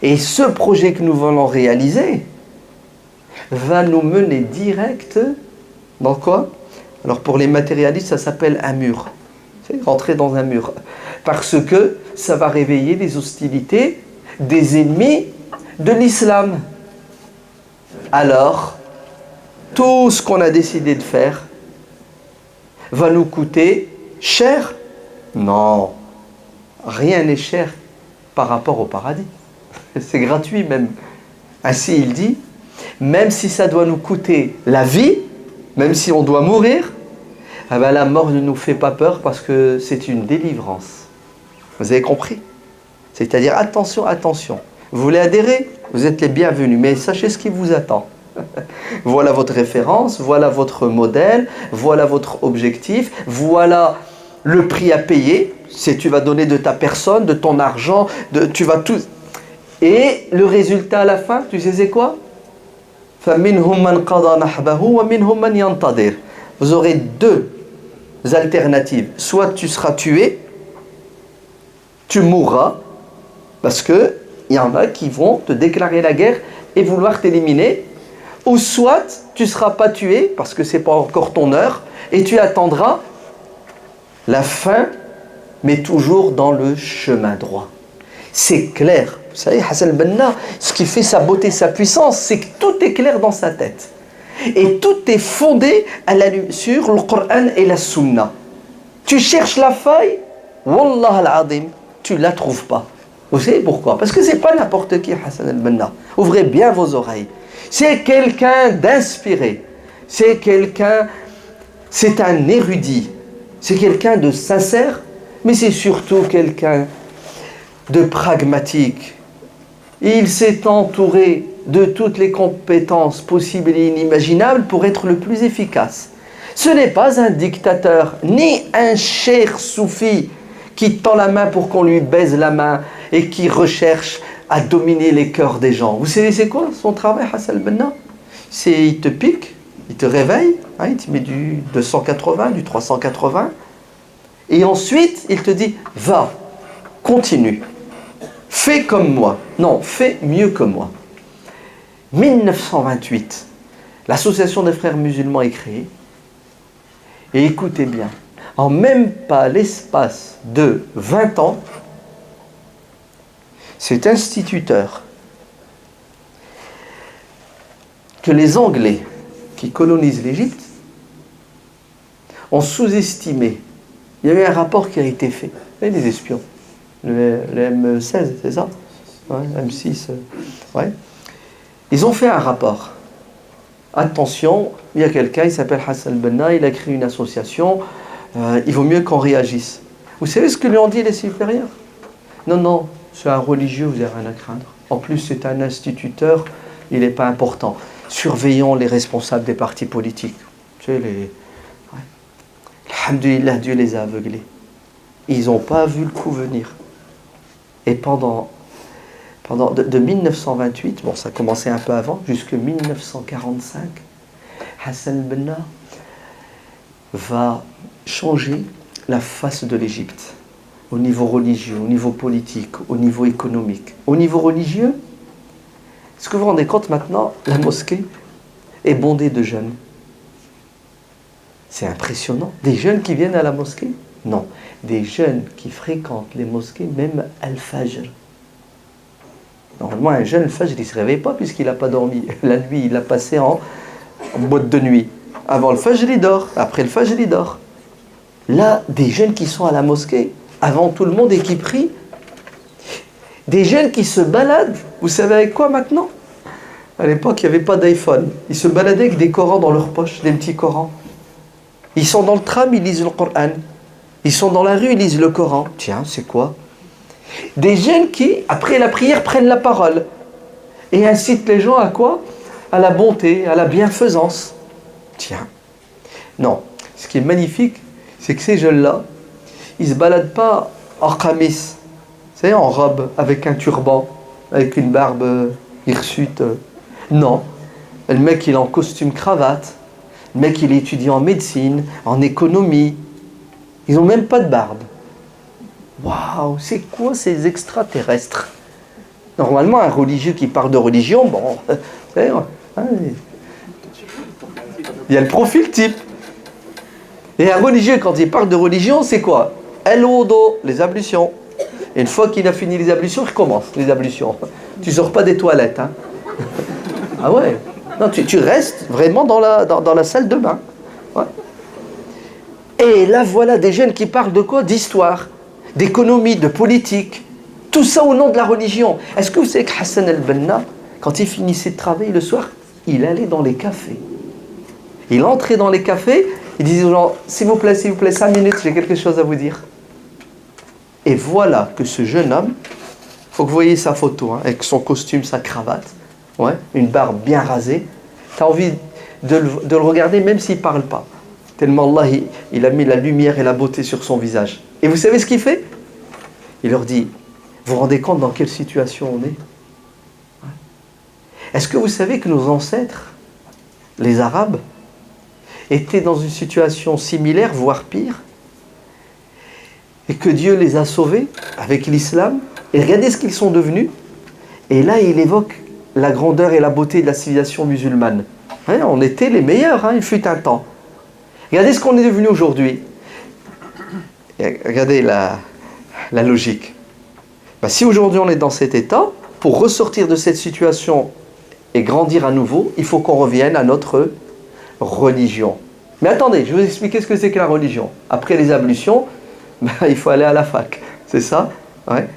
Et ce projet que nous voulons réaliser va nous mener direct dans quoi? Alors pour les matérialistes, ça s'appelle un mur. C'est rentrer dans un mur. Parce que ça va réveiller les hostilités des ennemis de l'islam. Alors, tout ce qu'on a décidé de faire va nous coûter cher? Non, rien n'est cher par rapport au paradis. C'est gratuit même. Ainsi il dit, même si ça doit nous coûter la vie, même si on doit mourir, eh bien la mort ne nous fait pas peur parce que c'est une délivrance. Vous avez compris? C'est-à-dire, attention, attention. Vous voulez adhérer? Vous êtes les bienvenus, mais sachez ce qui vous attend. Voilà votre référence, voilà votre modèle, voilà votre objectif, voilà le prix à payer. C'est tu vas donner de ta personne, de ton argent, tu vas tout. Et le résultat à la fin, tu sais c'est quoi? فَمِنْهُمْ مَنْ قَضَى نَحْبَهُ وَمِنْهُمْ مَنْ يَنْتَظِرُ. Vous aurez deux alternatives. Soit tu seras tué, tu mourras, parce qu'il y en a qui vont te déclarer la guerre et vouloir t'éliminer. Ou soit tu ne seras pas tué, parce que ce n'est pas encore ton heure, et tu attendras la fin, mais toujours dans le chemin droit. C'est clair. Vous savez, Hassan al-Banna, ce qui fait sa beauté, sa puissance, c'est que tout est clair dans sa tête. Et tout est fondé sur le Coran et la Sunna. Tu cherches la faille, Wallah al-Azim, tu ne la trouves pas. Vous savez pourquoi? Parce que ce n'est pas n'importe qui, Hassan al-Banna. Ouvrez bien vos oreilles. C'est quelqu'un d'inspiré. C'est un érudit. C'est quelqu'un de sincère, mais c'est surtout quelqu'un de pragmatique. Il s'est entouré de toutes les compétences possibles et inimaginables pour être le plus efficace. Ce n'est pas un dictateur, ni un cheikh soufi qui tend la main pour qu'on lui baise la main et qui recherche à dominer les cœurs des gens. Vous savez c'est quoi son travail, Hassan al-Banna? Il te pique, il te réveille, hein, il te met du 280, du 380, et ensuite il te dit, va, continue, fais comme moi. Non, fais mieux que moi. 1928, l'association des frères musulmans est créée, et écoutez bien, en même pas l'espace de 20 ans, cet instituteur que les Anglais qui colonisent l'Égypte ont sous-estimé. Il y a eu un rapport qui a été fait. Vous voyez, des espions. Le M16, c'est ça? Ouais, M6. Ouais. Ils ont fait un rapport. Attention, il y a quelqu'un, il s'appelle Hassan al-Banna, il a créé une association. Il vaut mieux qu'on réagisse. Vous savez ce que lui ont dit les supérieurs? Non, non, c'est un religieux, vous n'avez rien à craindre. En plus, c'est un instituteur, il n'est pas important. Surveillons les responsables des partis politiques. Tu sais, Alhamdulillah, Dieu les a aveuglés. Ils n'ont pas vu le coup venir. Et de 1928, bon, ça a commencé un peu avant, jusqu'en 1945, Hassan al-Banna va changer la face de l'Égypte. Au niveau religieux, au niveau politique, au niveau économique. Au niveau religieux, est-ce que vous vous rendez compte maintenant, la mosquée est bondée de jeunes. C'est impressionnant. Des jeunes qui viennent à la mosquée? Non. Des jeunes qui fréquentent les mosquées, même al-Fajr. Normalement, un jeune, al-Fajr, il ne se réveille pas puisqu'il n'a pas dormi. La nuit, il l'a passé en boîte de nuit. Avant le Fajr, il dort. Après le Fajr, il dort. Là, des jeunes qui sont à la mosquée, avant tout le monde et qui prient. Des jeunes qui se baladent. Vous savez avec quoi maintenant? À l'époque, il n'y avait pas d'iPhone. Ils se baladaient avec des Corans dans leur poche, des petits Corans. Ils sont dans le tram, ils lisent le Coran. Ils sont dans la rue, ils lisent le Coran. Tiens, c'est quoi? Des jeunes qui, après la prière, prennent la parole et incitent les gens à quoi? À la bonté, à la bienfaisance. Tiens. Non. Ce qui est magnifique, c'est que ces jeunes-là, ils ne se baladent pas en kamis, vous savez, en robe, avec un turban, avec une barbe hirsute. Non. Le mec, il est en costume cravate. Le mec, il est étudiant en médecine, en économie. Ils n'ont même pas de barbe. Waouh, c'est quoi ces extraterrestres? Normalement, un religieux qui parle de religion, bon, vous savez, hein, il y a le profil type. Et un religieux, quand il parle de religion, c'est quoi? El-Wudu, les ablutions. Et une fois qu'il a fini les ablutions, il recommence les ablutions. Tu ne sors pas des toilettes. Hein. Ah ouais. Non, tu restes vraiment dans la salle de bain. Ouais. Et là, voilà des jeunes qui parlent de quoi? D'histoire, d'économie, de politique. Tout ça au nom de la religion. Est-ce que vous savez que Hassan el-Banna, quand il finissait de travailler le soir, il allait dans les cafés. Il entrait dans les cafés, il disait aux gens, s'il vous plaît, 5 minutes, j'ai quelque chose à vous dire. Et voilà que ce jeune homme, il faut que vous voyez sa photo, hein, avec son costume, sa cravate, ouais, une barbe bien rasée. Tu as envie de le regarder même s'il ne parle pas. Tellement Allah, il a mis la lumière et la beauté sur son visage. Et vous savez ce qu'il fait? Il leur dit, vous vous rendez compte dans quelle situation on est? Est-ce que vous savez que nos ancêtres, les Arabes, étaient dans une situation similaire, voire pire, et que Dieu les a sauvés avec l'islam? Et regardez ce qu'ils sont devenus. Et là, il évoque la grandeur et la beauté de la civilisation musulmane. Hein, on était les meilleurs, hein, il fut un temps. Regardez ce qu'on est devenu aujourd'hui. Regardez la logique. Ben, si aujourd'hui on est dans cet état, pour ressortir de cette situation et grandir à nouveau, il faut qu'on revienne à notre religion. Mais attendez, je vais vous expliquer ce que c'est que la religion. Après les ablutions, ben, il faut aller à la fac. C'est ça? Ouais.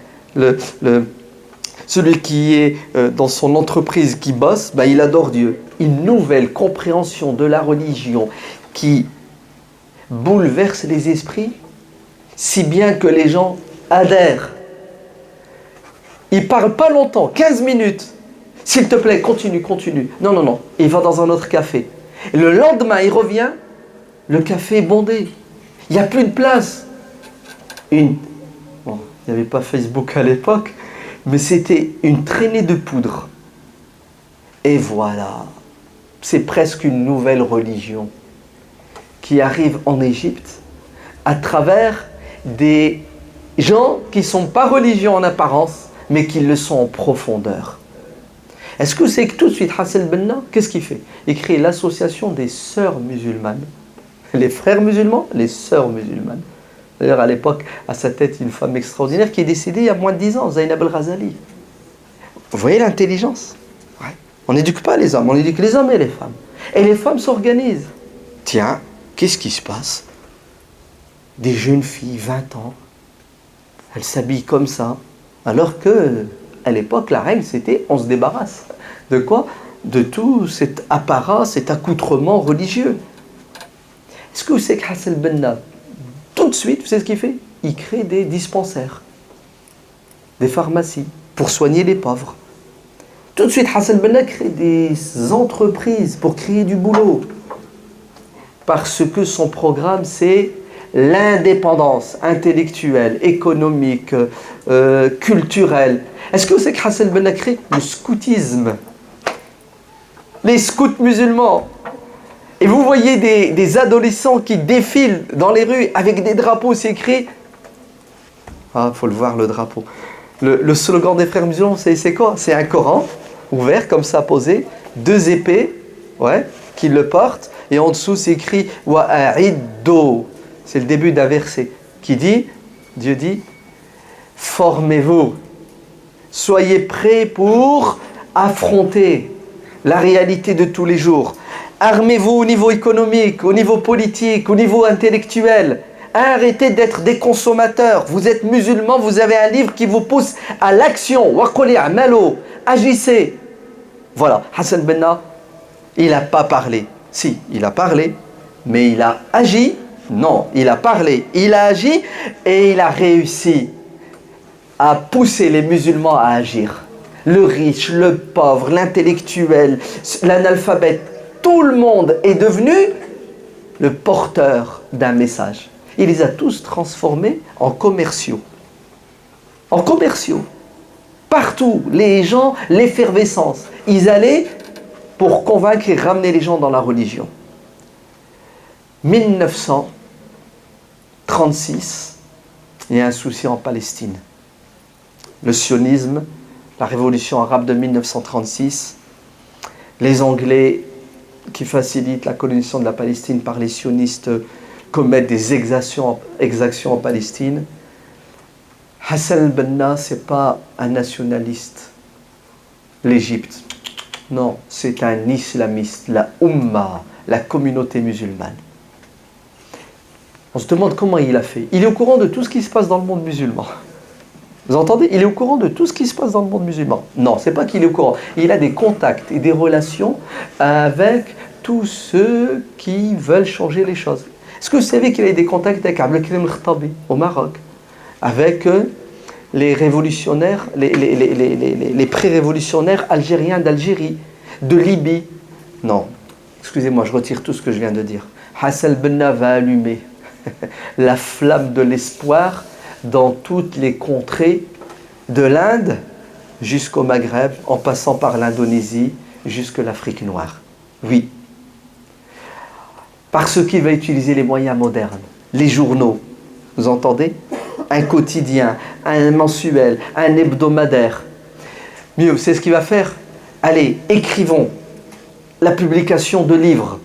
Celui qui est dans son entreprise, qui bosse, ben, il adore Dieu. Une nouvelle compréhension de la religion qui bouleverse les esprits, si bien que les gens adhèrent. Il ne parle pas longtemps, 15 minutes. S'il te plaît, continue. Non. Il va dans un autre café. Et le lendemain, il revient, le café est bondé. Il n'y a plus de place. Bon, il n'y avait pas Facebook à l'époque, mais c'était une traînée de poudre. Et voilà, c'est presque une nouvelle religion qui arrive en Égypte à travers des gens qui ne sont pas religieux en apparence, mais qui le sont en profondeur. Est-ce que c'est que tout de suite, Hassan el-Banna, qu'est-ce qu'il fait? Il crée l'association des sœurs musulmanes. Les frères musulmans, les sœurs musulmanes. D'ailleurs, à l'époque, à sa tête, une femme extraordinaire qui est décédée il y a moins de 10 ans, Zainab el-Ghazali. Vous voyez l'intelligence? Ouais. On n'éduque pas les hommes, on éduque les hommes et les femmes. Et les femmes s'organisent. Tiens, qu'est-ce qui se passe? Des jeunes filles, 20 ans, elles s'habillent comme ça, alors que, à l'époque, la règle, c'était on se débarrasse. De quoi? De tout cet apparat, cet accoutrement religieux. Est-ce que vous savez que Hassan el-Banna, tout de suite, vous savez ce qu'il fait? Il crée des dispensaires, des pharmacies, pour soigner les pauvres. Tout de suite, Hassan el-Banna crée des entreprises pour créer du boulot. Parce que son programme, c'est l'indépendance intellectuelle, économique, culturelle. Est-ce que vous savez que Hassan el-Banna crée le scoutisme? Les scouts musulmans. Et vous voyez des adolescents qui défilent dans les rues avec des drapeaux, c'est écrit. Ah, il faut le voir, le drapeau. Le slogan des frères musulmans, c'est quoi? C'est un Coran ouvert, comme ça, posé, 2 épées, ouais, qui le portent, et en dessous, c'est écrit « Wa a'iddu ». C'est le début d'un verset qui dit, Dieu dit, « Formez-vous, soyez prêts pour affronter la réalité de tous les jours. Armez-vous au niveau économique, au niveau politique, au niveau intellectuel. Arrêtez d'être des consommateurs. Vous êtes musulmans, vous avez un livre qui vous pousse à l'action. Waquli a'malu, agissez. » Voilà, Hassan el-Banna, il n'a pas parlé. Si, il a parlé, mais il a agi. Non, il a parlé, il a agi et il a réussi à pousser les musulmans à agir. Le riche, le pauvre, l'intellectuel, l'analphabète, tout le monde est devenu le porteur d'un message. Il les a tous transformés en commerciaux. En commerciaux. Partout, les gens, l'effervescence. Ils allaient pour convaincre et ramener les gens dans la religion. 1936, il y a un souci en Palestine. Le sionisme, la révolution arabe de 1936, les Anglais qui facilitent la colonisation de la Palestine par les sionistes commettre des exactions en Palestine. Hassan al-Banna, ce n'est pas un nationaliste. L'Égypte, non, c'est un islamiste, la Ummah, la communauté musulmane. On se demande comment il a fait. Il est au courant de tout ce qui se passe dans le monde musulman. Vous entendez? Il est au courant de tout ce qui se passe dans le monde musulman. Non, c'est pas qu'il est au courant. Il a des contacts et des relations avec tous ceux qui veulent changer les choses. Est-ce que vous savez qu'il a des contacts avec Abdelkrim al-Khattabi au Maroc, avec les révolutionnaires, les pré-révolutionnaires algériens d'Algérie, de Libye? Non, excusez-moi, je retire tout ce que je viens de dire. Hassan al-Banna va allumer la flamme de l'espoir dans toutes les contrées de l'Inde jusqu'au Maghreb, en passant par l'Indonésie jusqu'à l'Afrique noire. Oui. Parce qu'il va utiliser les moyens modernes, les journaux, vous entendez? Un quotidien, un mensuel, un hebdomadaire. Mieux, c'est ce qu'il va faire. Allez, écrivons la publication de livres.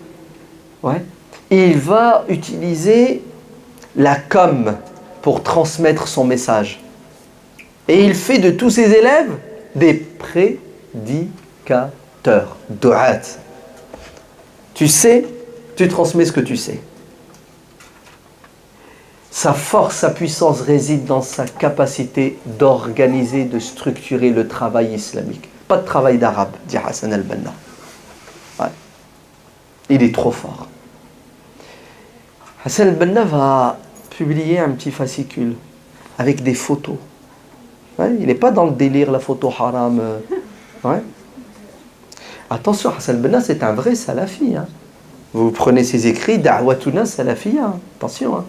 Ouais. Il va utiliser la com pour transmettre son message. Et il fait de tous ses élèves des prédicateurs, du'at. Tu sais, tu transmets ce que tu sais. Sa force, sa puissance réside dans sa capacité d'organiser, de structurer le travail islamique. Pas de travail d'arabe, dit Hassan al-Banna. Ouais. Il est trop fort. Hassan al-Banna va publier un petit fascicule avec des photos. Ouais, il n'est pas dans le délire, la photo haram. Ouais. Attention, Hassan al-Banna, c'est un vrai salafi. Hein. Vous prenez ses écrits, Da'watuna salafiyya. Hein. Attention. Hein.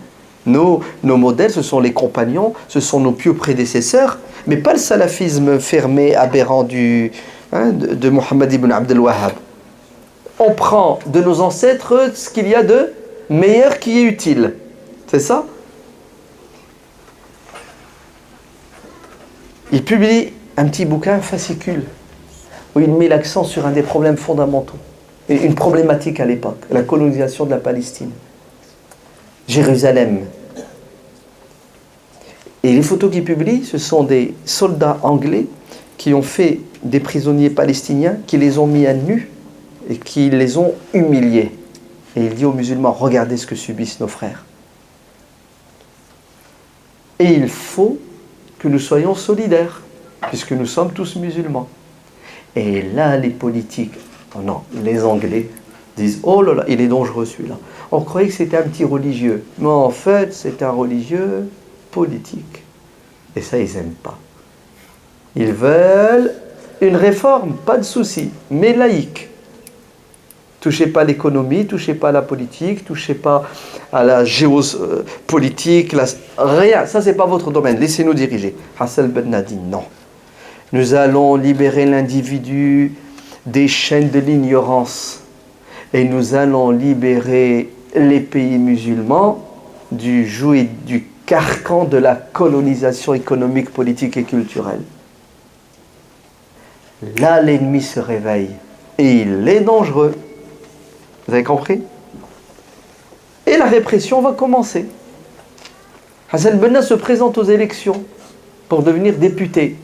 Nos modèles, ce sont les compagnons, ce sont nos pieux prédécesseurs, mais pas le salafisme fermé, aberrant de Mohammed ibn Abdel Wahhab. On prend de nos ancêtres ce qu'il y a de meilleur qui est utile. C'est ça? Il publie un petit bouquin, un fascicule, où il met l'accent sur un des problèmes fondamentaux, et une problématique à l'époque, la colonisation de la Palestine. Jérusalem. Et les photos qu'il publie, ce sont des soldats anglais qui ont fait des prisonniers palestiniens, qui les ont mis à nu et qui les ont humiliés. Et il dit aux musulmans, regardez ce que subissent nos frères. Et il faut que nous soyons solidaires, puisque nous sommes tous musulmans. Et là, les politiques, oh non, les Anglais disent, oh là là, il est dangereux celui-là. On croyait que c'était un petit religieux, mais en fait, c'est un religieux politique. Et ça, ils n'aiment pas. Ils veulent une réforme, pas de souci, mais laïque. Touchez pas à l'économie, touchez pas à la politique, touchez pas à la géopolitique, rien. Ça, c'est pas votre domaine. Laissez-nous diriger. Hassan al-Banna dit non. Nous allons libérer l'individu des chaînes de l'ignorance. Et nous allons libérer les pays musulmans du joug et du carcan de la colonisation économique, politique et culturelle. Là, l'ennemi se réveille. Et il est dangereux. Vous avez compris? Et la répression va commencer. Hassan al-Banna se présente aux élections pour devenir député.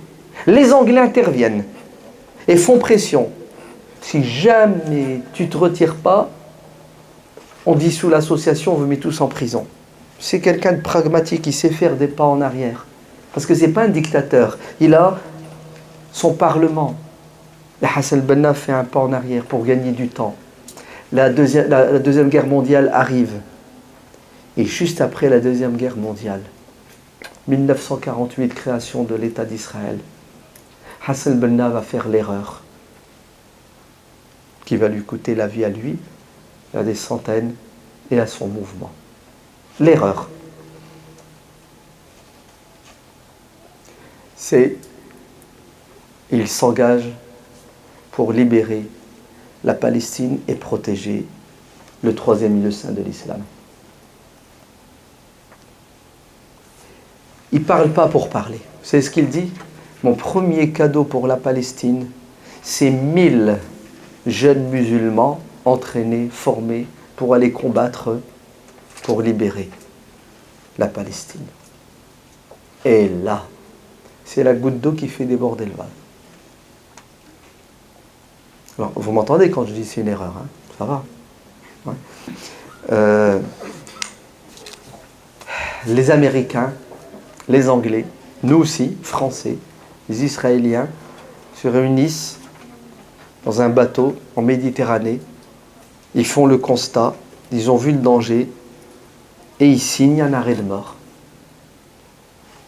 Les Anglais interviennent et font pression. Si jamais tu ne te retires pas, on dissout l'association, on vous met tous en prison. C'est quelqu'un de pragmatique, il sait faire des pas en arrière. Parce que ce n'est pas un dictateur, il a son parlement. Et Hassan al-Banna fait un pas en arrière pour gagner du temps. La deuxième guerre mondiale arrive. Et juste après la Deuxième Guerre mondiale, 1948, création de l'État d'Israël, Hassan al-Banna va faire l'erreur qui va lui coûter la vie à lui, à des centaines et à son mouvement. L'erreur, c'est il s'engage pour libérer la Palestine et protéger le troisième lieu saint de l'islam. Il ne parle pas pour parler. Vous savez ce qu'il dit? Mon premier cadeau pour la Palestine, c'est 1000 jeunes musulmans entraînés, formés pour aller combattre pour libérer la Palestine. Et là, c'est la goutte d'eau qui fait déborder le vase. Alors, vous m'entendez quand je dis c'est une erreur, hein? Ça va, ouais. Les Américains, les Anglais, nous aussi, Français, les Israéliens, se réunissent dans un bateau en Méditerranée. Ils font le constat, ils ont vu le danger et ils signent un arrêt de mort.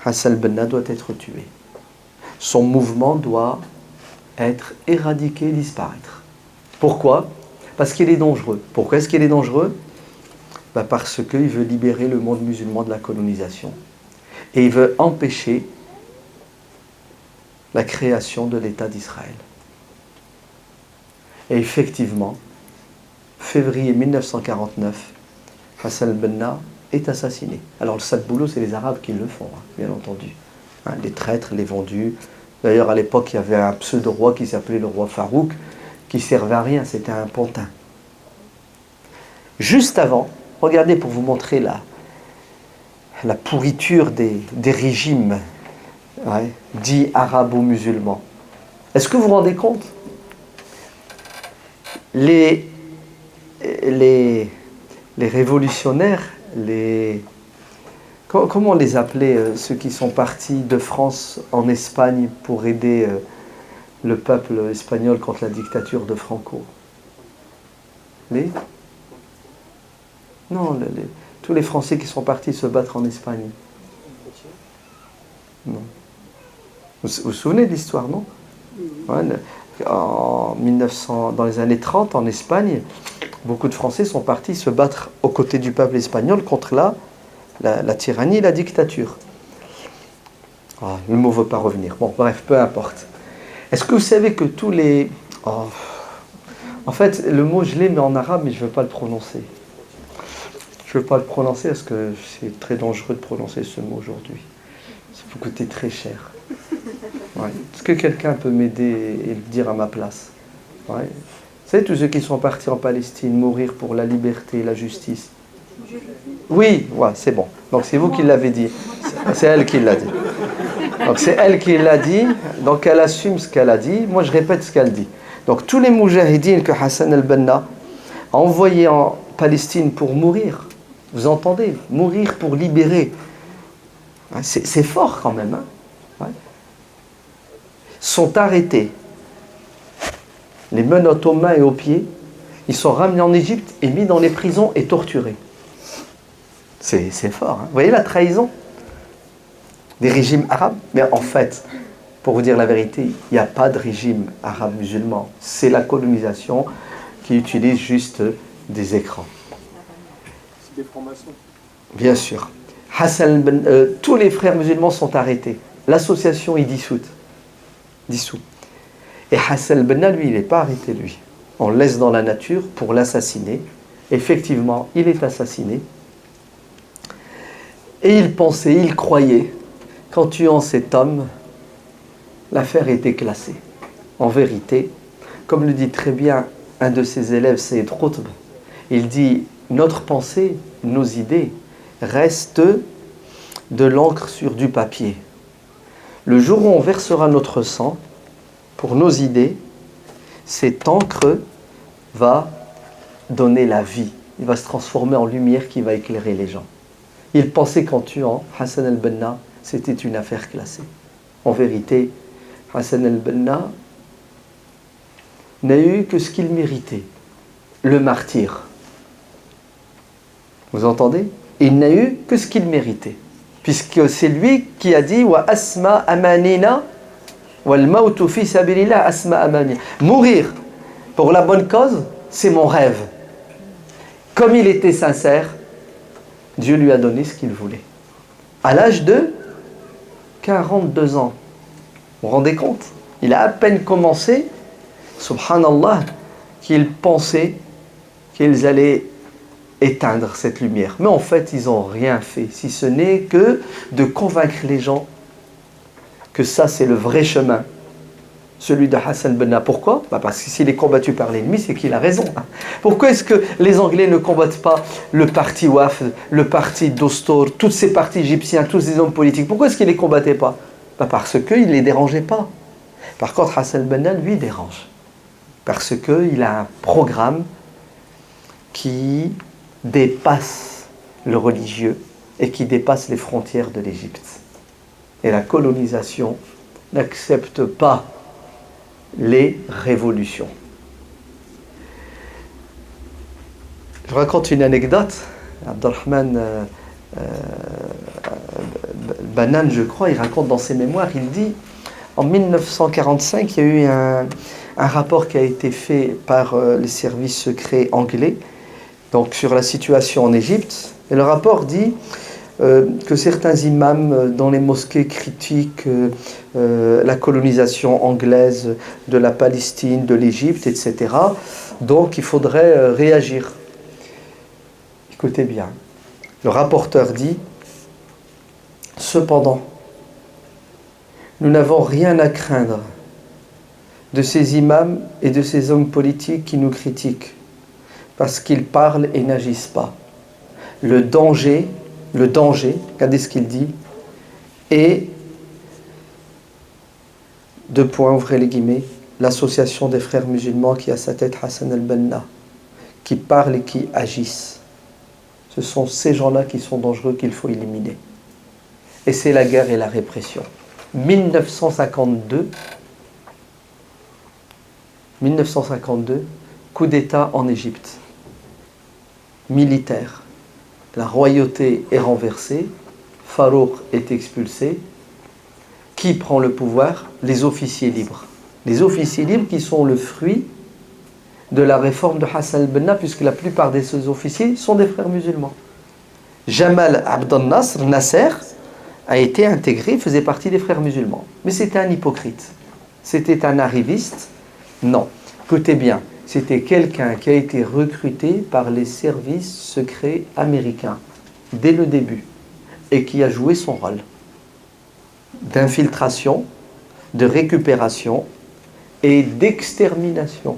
Hassan al-Banna doit être tué. Son mouvement doit être éradiqué, disparaître. Pourquoi? Parce qu'il est dangereux. Pourquoi est-ce qu'il est dangereux? Parce qu'il veut libérer le monde musulman de la colonisation. Et il veut empêcher la création de l'État d'Israël. Et effectivement, février 1949, Hassan al-Banna est assassiné. Alors le sale boulot, c'est les Arabes qui le font, hein, bien entendu. Hein, les traîtres, les vendus. D'ailleurs, à l'époque, il y avait un pseudo-roi qui s'appelait le roi Farouk, qui servait à rien, c'était un pantin. Juste avant, regardez pour vous montrer la pourriture des régimes, ouais, dits arabo-musulmans. Est-ce que vous vous rendez compte? Les révolutionnaires, comment on les appelait, ceux qui sont partis de France en Espagne pour aider le peuple espagnol contre la dictature de Franco? Non, tous les Français qui sont partis se battre en Espagne. Non. Vous vous souvenez de l'histoire, non? Ouais, dans les années 30, en Espagne, beaucoup de Français sont partis se battre aux côtés du peuple espagnol contre la tyrannie et la dictature. Oh, le mot ne veut pas revenir. Bon, bref, peu importe. Est-ce que vous savez que tous les... Oh. En fait, le mot je l'ai, mais en arabe, mais je ne veux pas le prononcer. Je ne veux pas le prononcer parce que c'est très dangereux de prononcer ce mot aujourd'hui. Ça peut coûter très cher. Ouais. Est-ce que quelqu'un peut m'aider et le dire à ma place? Ouais. Vous savez, tous ceux qui sont partis en Palestine mourir pour la liberté et la justice. Oui, ouais, c'est bon. Donc c'est vous qui l'avez dit. C'est elle qui l'a dit. Donc c'est elle qui l'a dit. Donc elle assume ce qu'elle a dit. Moi je répète ce qu'elle dit. Donc tous les moujahidines que Hassan al-Banna a envoyés en Palestine pour mourir, vous entendez? Mourir pour libérer. C'est fort quand même. Hein? Ouais. Sont arrêtés. Les menottes aux mains et aux pieds. Ils sont ramenés en Égypte et mis dans les prisons et torturés. C'est fort. Hein? Vous voyez la trahison des régimes arabes? Mais en fait, pour vous dire la vérité, il n'y a pas de régime arabe musulman. C'est la colonisation qui utilise juste des écrans. C'est des francs-maçons. Bien sûr. Tous les frères musulmans sont arrêtés. L'association est dissoute. Et Hassan al-Banna, lui, il n'est pas arrêté, lui. On le laisse dans la nature pour l'assassiner. Effectivement, il est assassiné. Et il pensait, il croyait qu'en tuant cet homme, l'affaire était classée. En vérité, comme le dit très bien un de ses élèves, Sayyid Qutb, il dit « Notre pensée, nos idées restent de l'encre sur du papier. Le jour où on versera notre sang pour nos idées, cette encre va donner la vie. Il va se transformer en lumière qui va éclairer les gens. » Il pensait qu'en tuant Hassan al-Banna, c'était une affaire classée. En vérité, Hassan al-Banna n'a eu que ce qu'il méritait, le martyre. Vous entendez? Il n'a eu que ce qu'il méritait. Puisque c'est lui qui a dit « Wa asma amanina wal mautu fi sabilillah asma amanina » Mourir pour la bonne cause, c'est mon rêve. Comme il était sincère, Dieu lui a donné ce qu'il voulait. À l'âge de 42 ans. Vous vous rendez compte? Il a à peine commencé, subhanallah, qu'il pensait qu'ils allaient éteindre cette lumière. Mais en fait, ils n'ont rien fait, si ce n'est que de convaincre les gens que ça, c'est le vrai chemin. celui de Hassan al-Banna. Pourquoi? Parce que s'il est combattu par l'ennemi, c'est qu'il a raison. Pourquoi est-ce que les Anglais ne combattent pas le parti Wafd, le parti Dostor, tous ces partis égyptiens, tous ces hommes politiques? Pourquoi est-ce qu'ils ne les combattaient pas? Parce qu'ils ne les dérangeaient pas. Par contre, Hassan al-Banna, lui, dérange. Parce qu'il a un programme qui dépasse le religieux et qui dépasse les frontières de l'Égypte. Et la colonisation n'accepte pas les révolutions. Je raconte une anecdote. Abdelrahman Banan, je crois, il raconte dans ses mémoires, il dit en 1945, il y a eu un rapport qui a été fait par les services secrets anglais donc sur la situation en Égypte. Et le rapport dit que certains imams dans les mosquées critiquent la colonisation anglaise de la Palestine, de l'Égypte, etc. Donc il faudrait réagir. Écoutez bien, le rapporteur dit « Cependant, nous n'avons rien à craindre de ces imams et de ces hommes politiques qui nous critiquent, parce qu'ils parlent et n'agissent pas. Le danger, regardez ce qu'il dit, est, deux points, ouvrez les guillemets, l'association des frères musulmans qui a à sa tête Hassan al-Banna, qui parlent et qui agissent. Ce sont ces gens-là qui sont dangereux qu'il faut éliminer. Et c'est la guerre et la répression. 1952, coup d'État en Égypte, militaire. La royauté est renversée, Farouk est expulsé. Qui prend le pouvoir? Les officiers libres. Les officiers libres qui sont le fruit de la réforme de Hassan al-Banna, puisque la plupart de ces officiers sont des frères musulmans. Jamal Abdel Nasser a été intégré, faisait partie des frères musulmans. Mais c'était un hypocrite. C'était un arriviste. Non. Écoutez bien, c'était quelqu'un qui a été recruté par les services secrets américains dès le début et qui a joué son rôle d'infiltration, de récupération et d'extermination.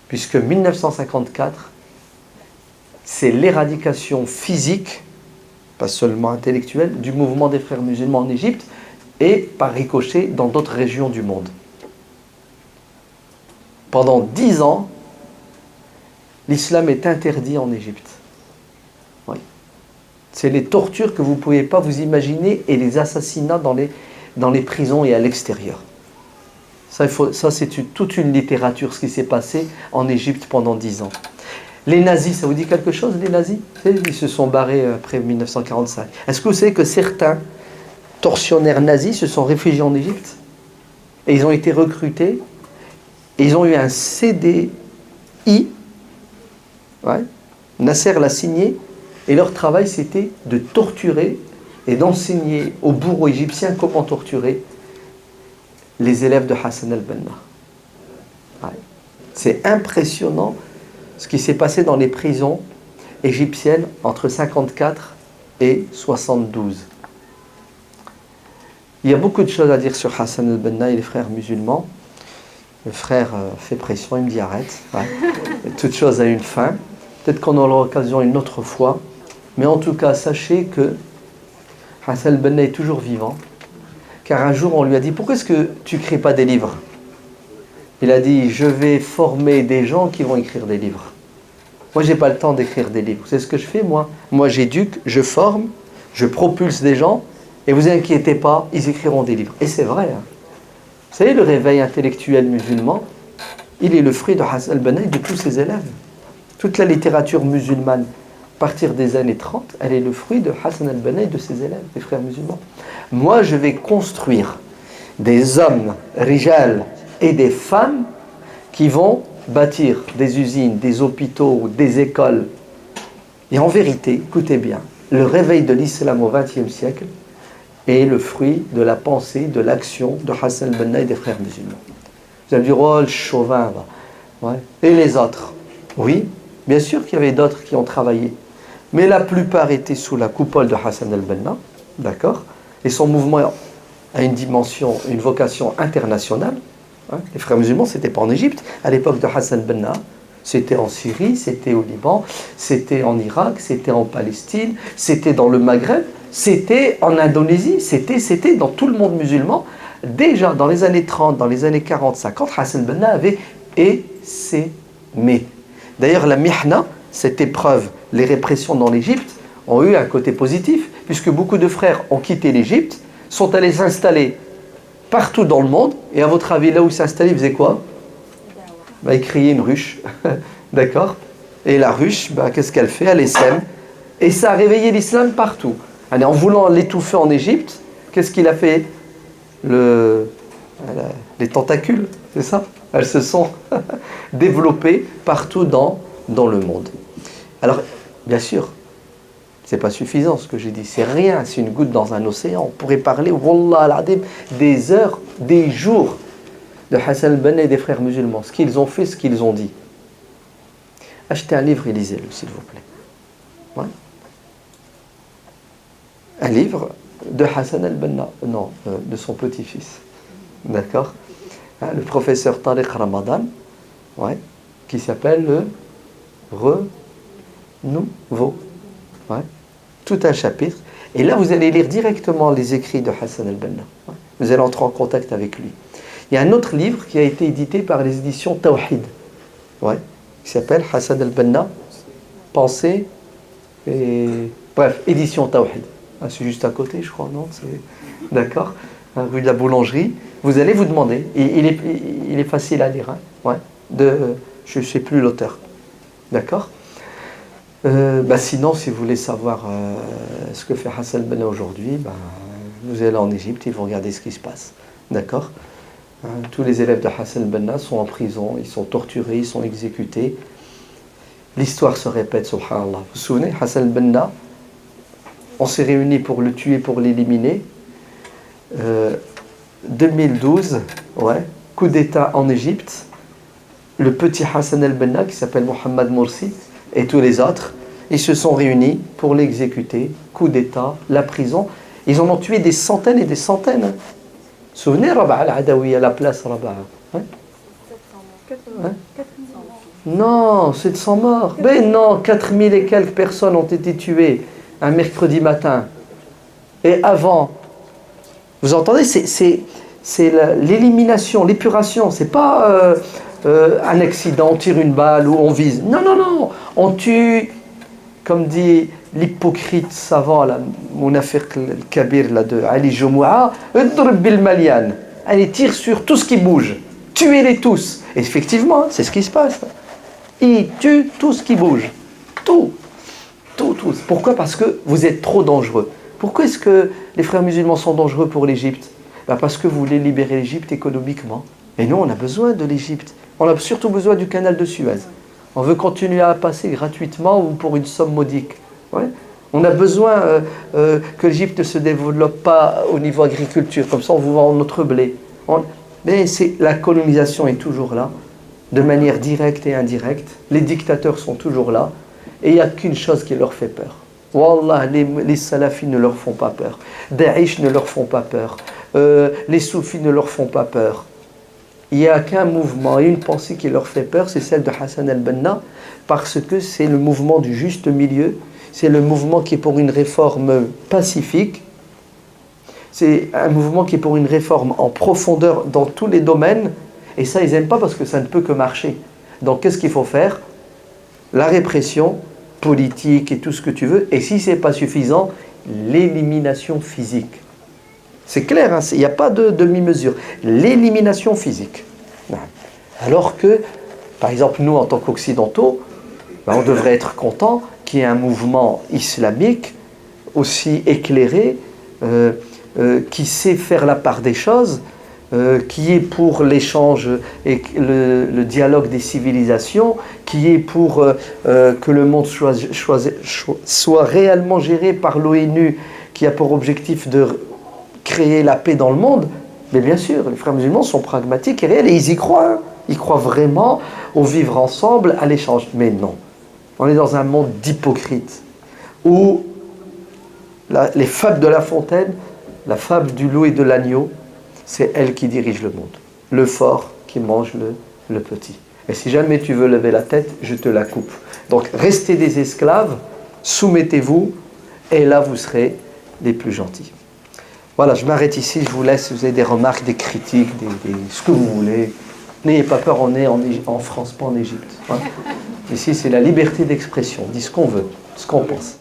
Puisque 1954, c'est l'éradication physique, pas seulement intellectuelle, du mouvement des frères musulmans en Égypte et par ricochet dans d'autres régions du monde. Pendant 10 ans, l'islam est interdit en Égypte. Oui. C'est les tortures que vous ne pouvez pas vous imaginer et les assassinats dans les prisons et à l'extérieur. Ça c'est toute une littérature, ce qui s'est passé en Égypte pendant 10 ans. Les nazis, ça vous dit quelque chose, les nazis? Ils se sont barrés après 1945. Est-ce que vous savez que certains tortionnaires nazis se sont réfugiés en Égypte? Et ils ont été recrutés. Et ils ont eu un CDI. Ouais. Nasser l'a signé. Et leur travail, c'était de torturer et d'enseigner aux bourreaux égyptiens comment torturer les élèves de Hassan al-Banna. Ouais. C'est impressionnant ce qui s'est passé dans les prisons égyptiennes entre 54 et 72. Il y a beaucoup de choses à dire sur Hassan al-Banna et les frères musulmans. Le frère fait pression, il me dit arrête. Ouais. Toute chose a une fin. Peut-être qu'on aura l'occasion une autre fois. Mais en tout cas, sachez que Hassan al-Banna est toujours vivant. Car un jour, on lui a dit, pourquoi est-ce que tu n'écris pas des livres? Il a dit, je vais former des gens qui vont écrire des livres. Moi, je n'ai pas le temps d'écrire des livres. C'est ce que je fais, moi. Moi, j'éduque, je forme, je propulse des gens. Et vous inquiétez pas, ils écriront des livres. Et c'est vrai. Hein. Vous savez, le réveil intellectuel musulman, il est le fruit de Hassan al-Banna et de tous ses élèves. Toute la littérature musulmane, à partir des années 30, elle est le fruit de Hassan al-Banna et de ses élèves, des frères musulmans. Moi, je vais construire des hommes, rijal, et des femmes qui vont bâtir des usines, des hôpitaux, des écoles. Et en vérité, écoutez bien, le réveil de l'islam au XXe siècle est le fruit de la pensée, de l'action de Hassan al-Banna et des frères musulmans. Vous allez dire, oh, le chauvin, ouais. Et les autres? Oui, bien sûr qu'il y avait d'autres qui ont travaillé. Mais la plupart étaient sous la coupole de Hassan al-Banna, d'accord? Et son mouvement a une dimension, une vocation internationale. Hein. Les frères musulmans, ce n'était pas en Égypte. À l'époque de Hassan Banna, c'était en Syrie, c'était au Liban, c'était en Irak, c'était en Palestine, c'était dans le Maghreb, c'était en Indonésie, c'était dans tout le monde musulman. Déjà dans les années 30, dans les années 40, 50, Hassan Banna avait essaimé. D'ailleurs, la mihna, cette épreuve, les répressions dans l'Égypte, ont eu un côté positif, puisque beaucoup de frères ont quitté l'Égypte, sont allés s'installer partout dans le monde, et à votre avis, là où ils s'installaient, ils faisaient quoi? Ils criaient une ruche, d'accord? Et la ruche, qu'est-ce qu'elle fait? Elle essaime, et ça a réveillé l'islam partout. Allez, en voulant l'étouffer en Égypte, qu'est-ce qu'il a fait? Les tentacules, c'est ça? Elles se sont développées partout dans le monde. Alors, bien sûr, c'est pas suffisant ce que j'ai dit, c'est rien, c'est une goutte dans un océan. On pourrait parler, wallah al-adim, des heures, des jours de Hassan al-Banna et des frères musulmans, ce qu'ils ont fait, ce qu'ils ont dit. Achetez un livre et lisez-le, s'il vous plaît. Ouais. Un livre de Hassan al-Banna, non, de son petit-fils. D'accord? Le professeur Tariq Ramadan, ouais, qui s'appelle le Renouveau. Ouais. Tout un chapitre. Et là, vous allez lire directement les écrits de Hassan al-Banna. Ouais. Vous allez entrer en contact avec lui. Il y a un autre livre qui a été édité par les éditions Tawhid, ouais, qui s'appelle Hassan al-Banna, Pensée et... Bref, édition Tawhid. Ah, c'est juste à côté, je crois, non? D'accord, rue de la Boulangerie. Vous allez vous demander, il est facile à lire, hein, ouais, je ne sais plus l'auteur. D'accord. Sinon, si vous voulez savoir ce que fait Hassan al-Banna aujourd'hui, vous allez en Égypte et vous regardez ce qui se passe. D'accord. Tous les élèves de Hassan al-Banna sont en prison, ils sont torturés, ils sont exécutés. L'histoire se répète, subhanallah. Vous vous souvenez, Hassan al-Banna, on s'est réunis pour le tuer, pour l'éliminer. 2012, ouais, coup d'État en Égypte. Le petit Hassan al-Banna, qui s'appelle Mohamed Morsi, et tous les autres, ils se sont réunis pour l'exécuter. Coup d'État, la prison. Ils en ont tué des centaines et des centaines. Souvenez Raba'a al-Adawi à la place Raba'a. Hein? 700 non, 700 morts. Ben non, 4000 et quelques personnes ont été tuées un mercredi matin. Et avant, vous entendez, c'est l'élimination, l'épuration. C'est pas un accident, on tire une balle ou on vise. Non, non, non. On tue, comme dit l'hypocrite savant, Munafiq al-Kabir de Ali Joumoua, Idrib bil Malian. Allez, tire sur tout ce qui bouge. Tuez-les tous. Et effectivement, c'est ce qui se passe. Ils tuent tout ce qui bouge. Tout. Tous. Pourquoi? Parce que vous êtes trop dangereux. Pourquoi est-ce que les frères musulmans sont dangereux pour l'Égypte? Parce que vous voulez libérer l'Égypte économiquement. Et nous, on a besoin de l'Égypte. On a surtout besoin du canal de Suez. On veut continuer à passer gratuitement ou pour une somme modique. Ouais. On a besoin que l'Égypte ne se développe pas au niveau agriculture. Comme ça, on vous vend notre blé. Mais la colonisation est toujours là, de manière directe et indirecte. Les dictateurs sont toujours là. Et il n'y a qu'une chose qui leur fait peur. Wallah, les salafis ne leur font pas peur. Daesh ne leur font pas peur. Les soufis ne leur font pas peur. Il n'y a qu'un mouvement et une pensée qui leur fait peur, c'est celle de Hassan al-Banna, parce que c'est le mouvement du juste milieu, c'est le mouvement qui est pour une réforme pacifique, c'est un mouvement qui est pour une réforme en profondeur dans tous les domaines, et ça ils n'aiment pas parce que ça ne peut que marcher. Donc qu'est-ce qu'il faut faire? La répression politique et tout ce que tu veux, et si ce n'est pas suffisant, l'élimination physique. C'est clair, hein, il n'y a pas de demi-mesure. L'élimination physique. Alors que, par exemple, nous, en tant qu'Occidentaux, on devrait être contents qu'il y ait un mouvement islamique aussi éclairé, qui sait faire la part des choses, qui est pour l'échange et le dialogue des civilisations, qui est pour que le monde soit réellement géré par l'ONU, qui a pour objectif de créer la paix dans le monde. Mais bien sûr, les frères musulmans sont pragmatiques et réels et ils y croient. Hein. Ils croient vraiment au vivre ensemble, à l'échange. Mais non, on est dans un monde d'hypocrites où les fables de La Fontaine La fable du loup et de l'agneau, c'est elle qui dirige le monde. Le fort qui mange le petit. Et si jamais tu veux lever la tête, je te la coupe. Donc restez des esclaves, soumettez-vous, et là vous serez les plus gentils. Voilà, je m'arrête ici, je vous laisse, vous avez des remarques, des critiques, ce que vous voulez. N'ayez pas peur, on est en France, pas en Égypte. Hein. Ici, c'est la liberté d'expression, on dit ce qu'on veut, ce qu'on pense.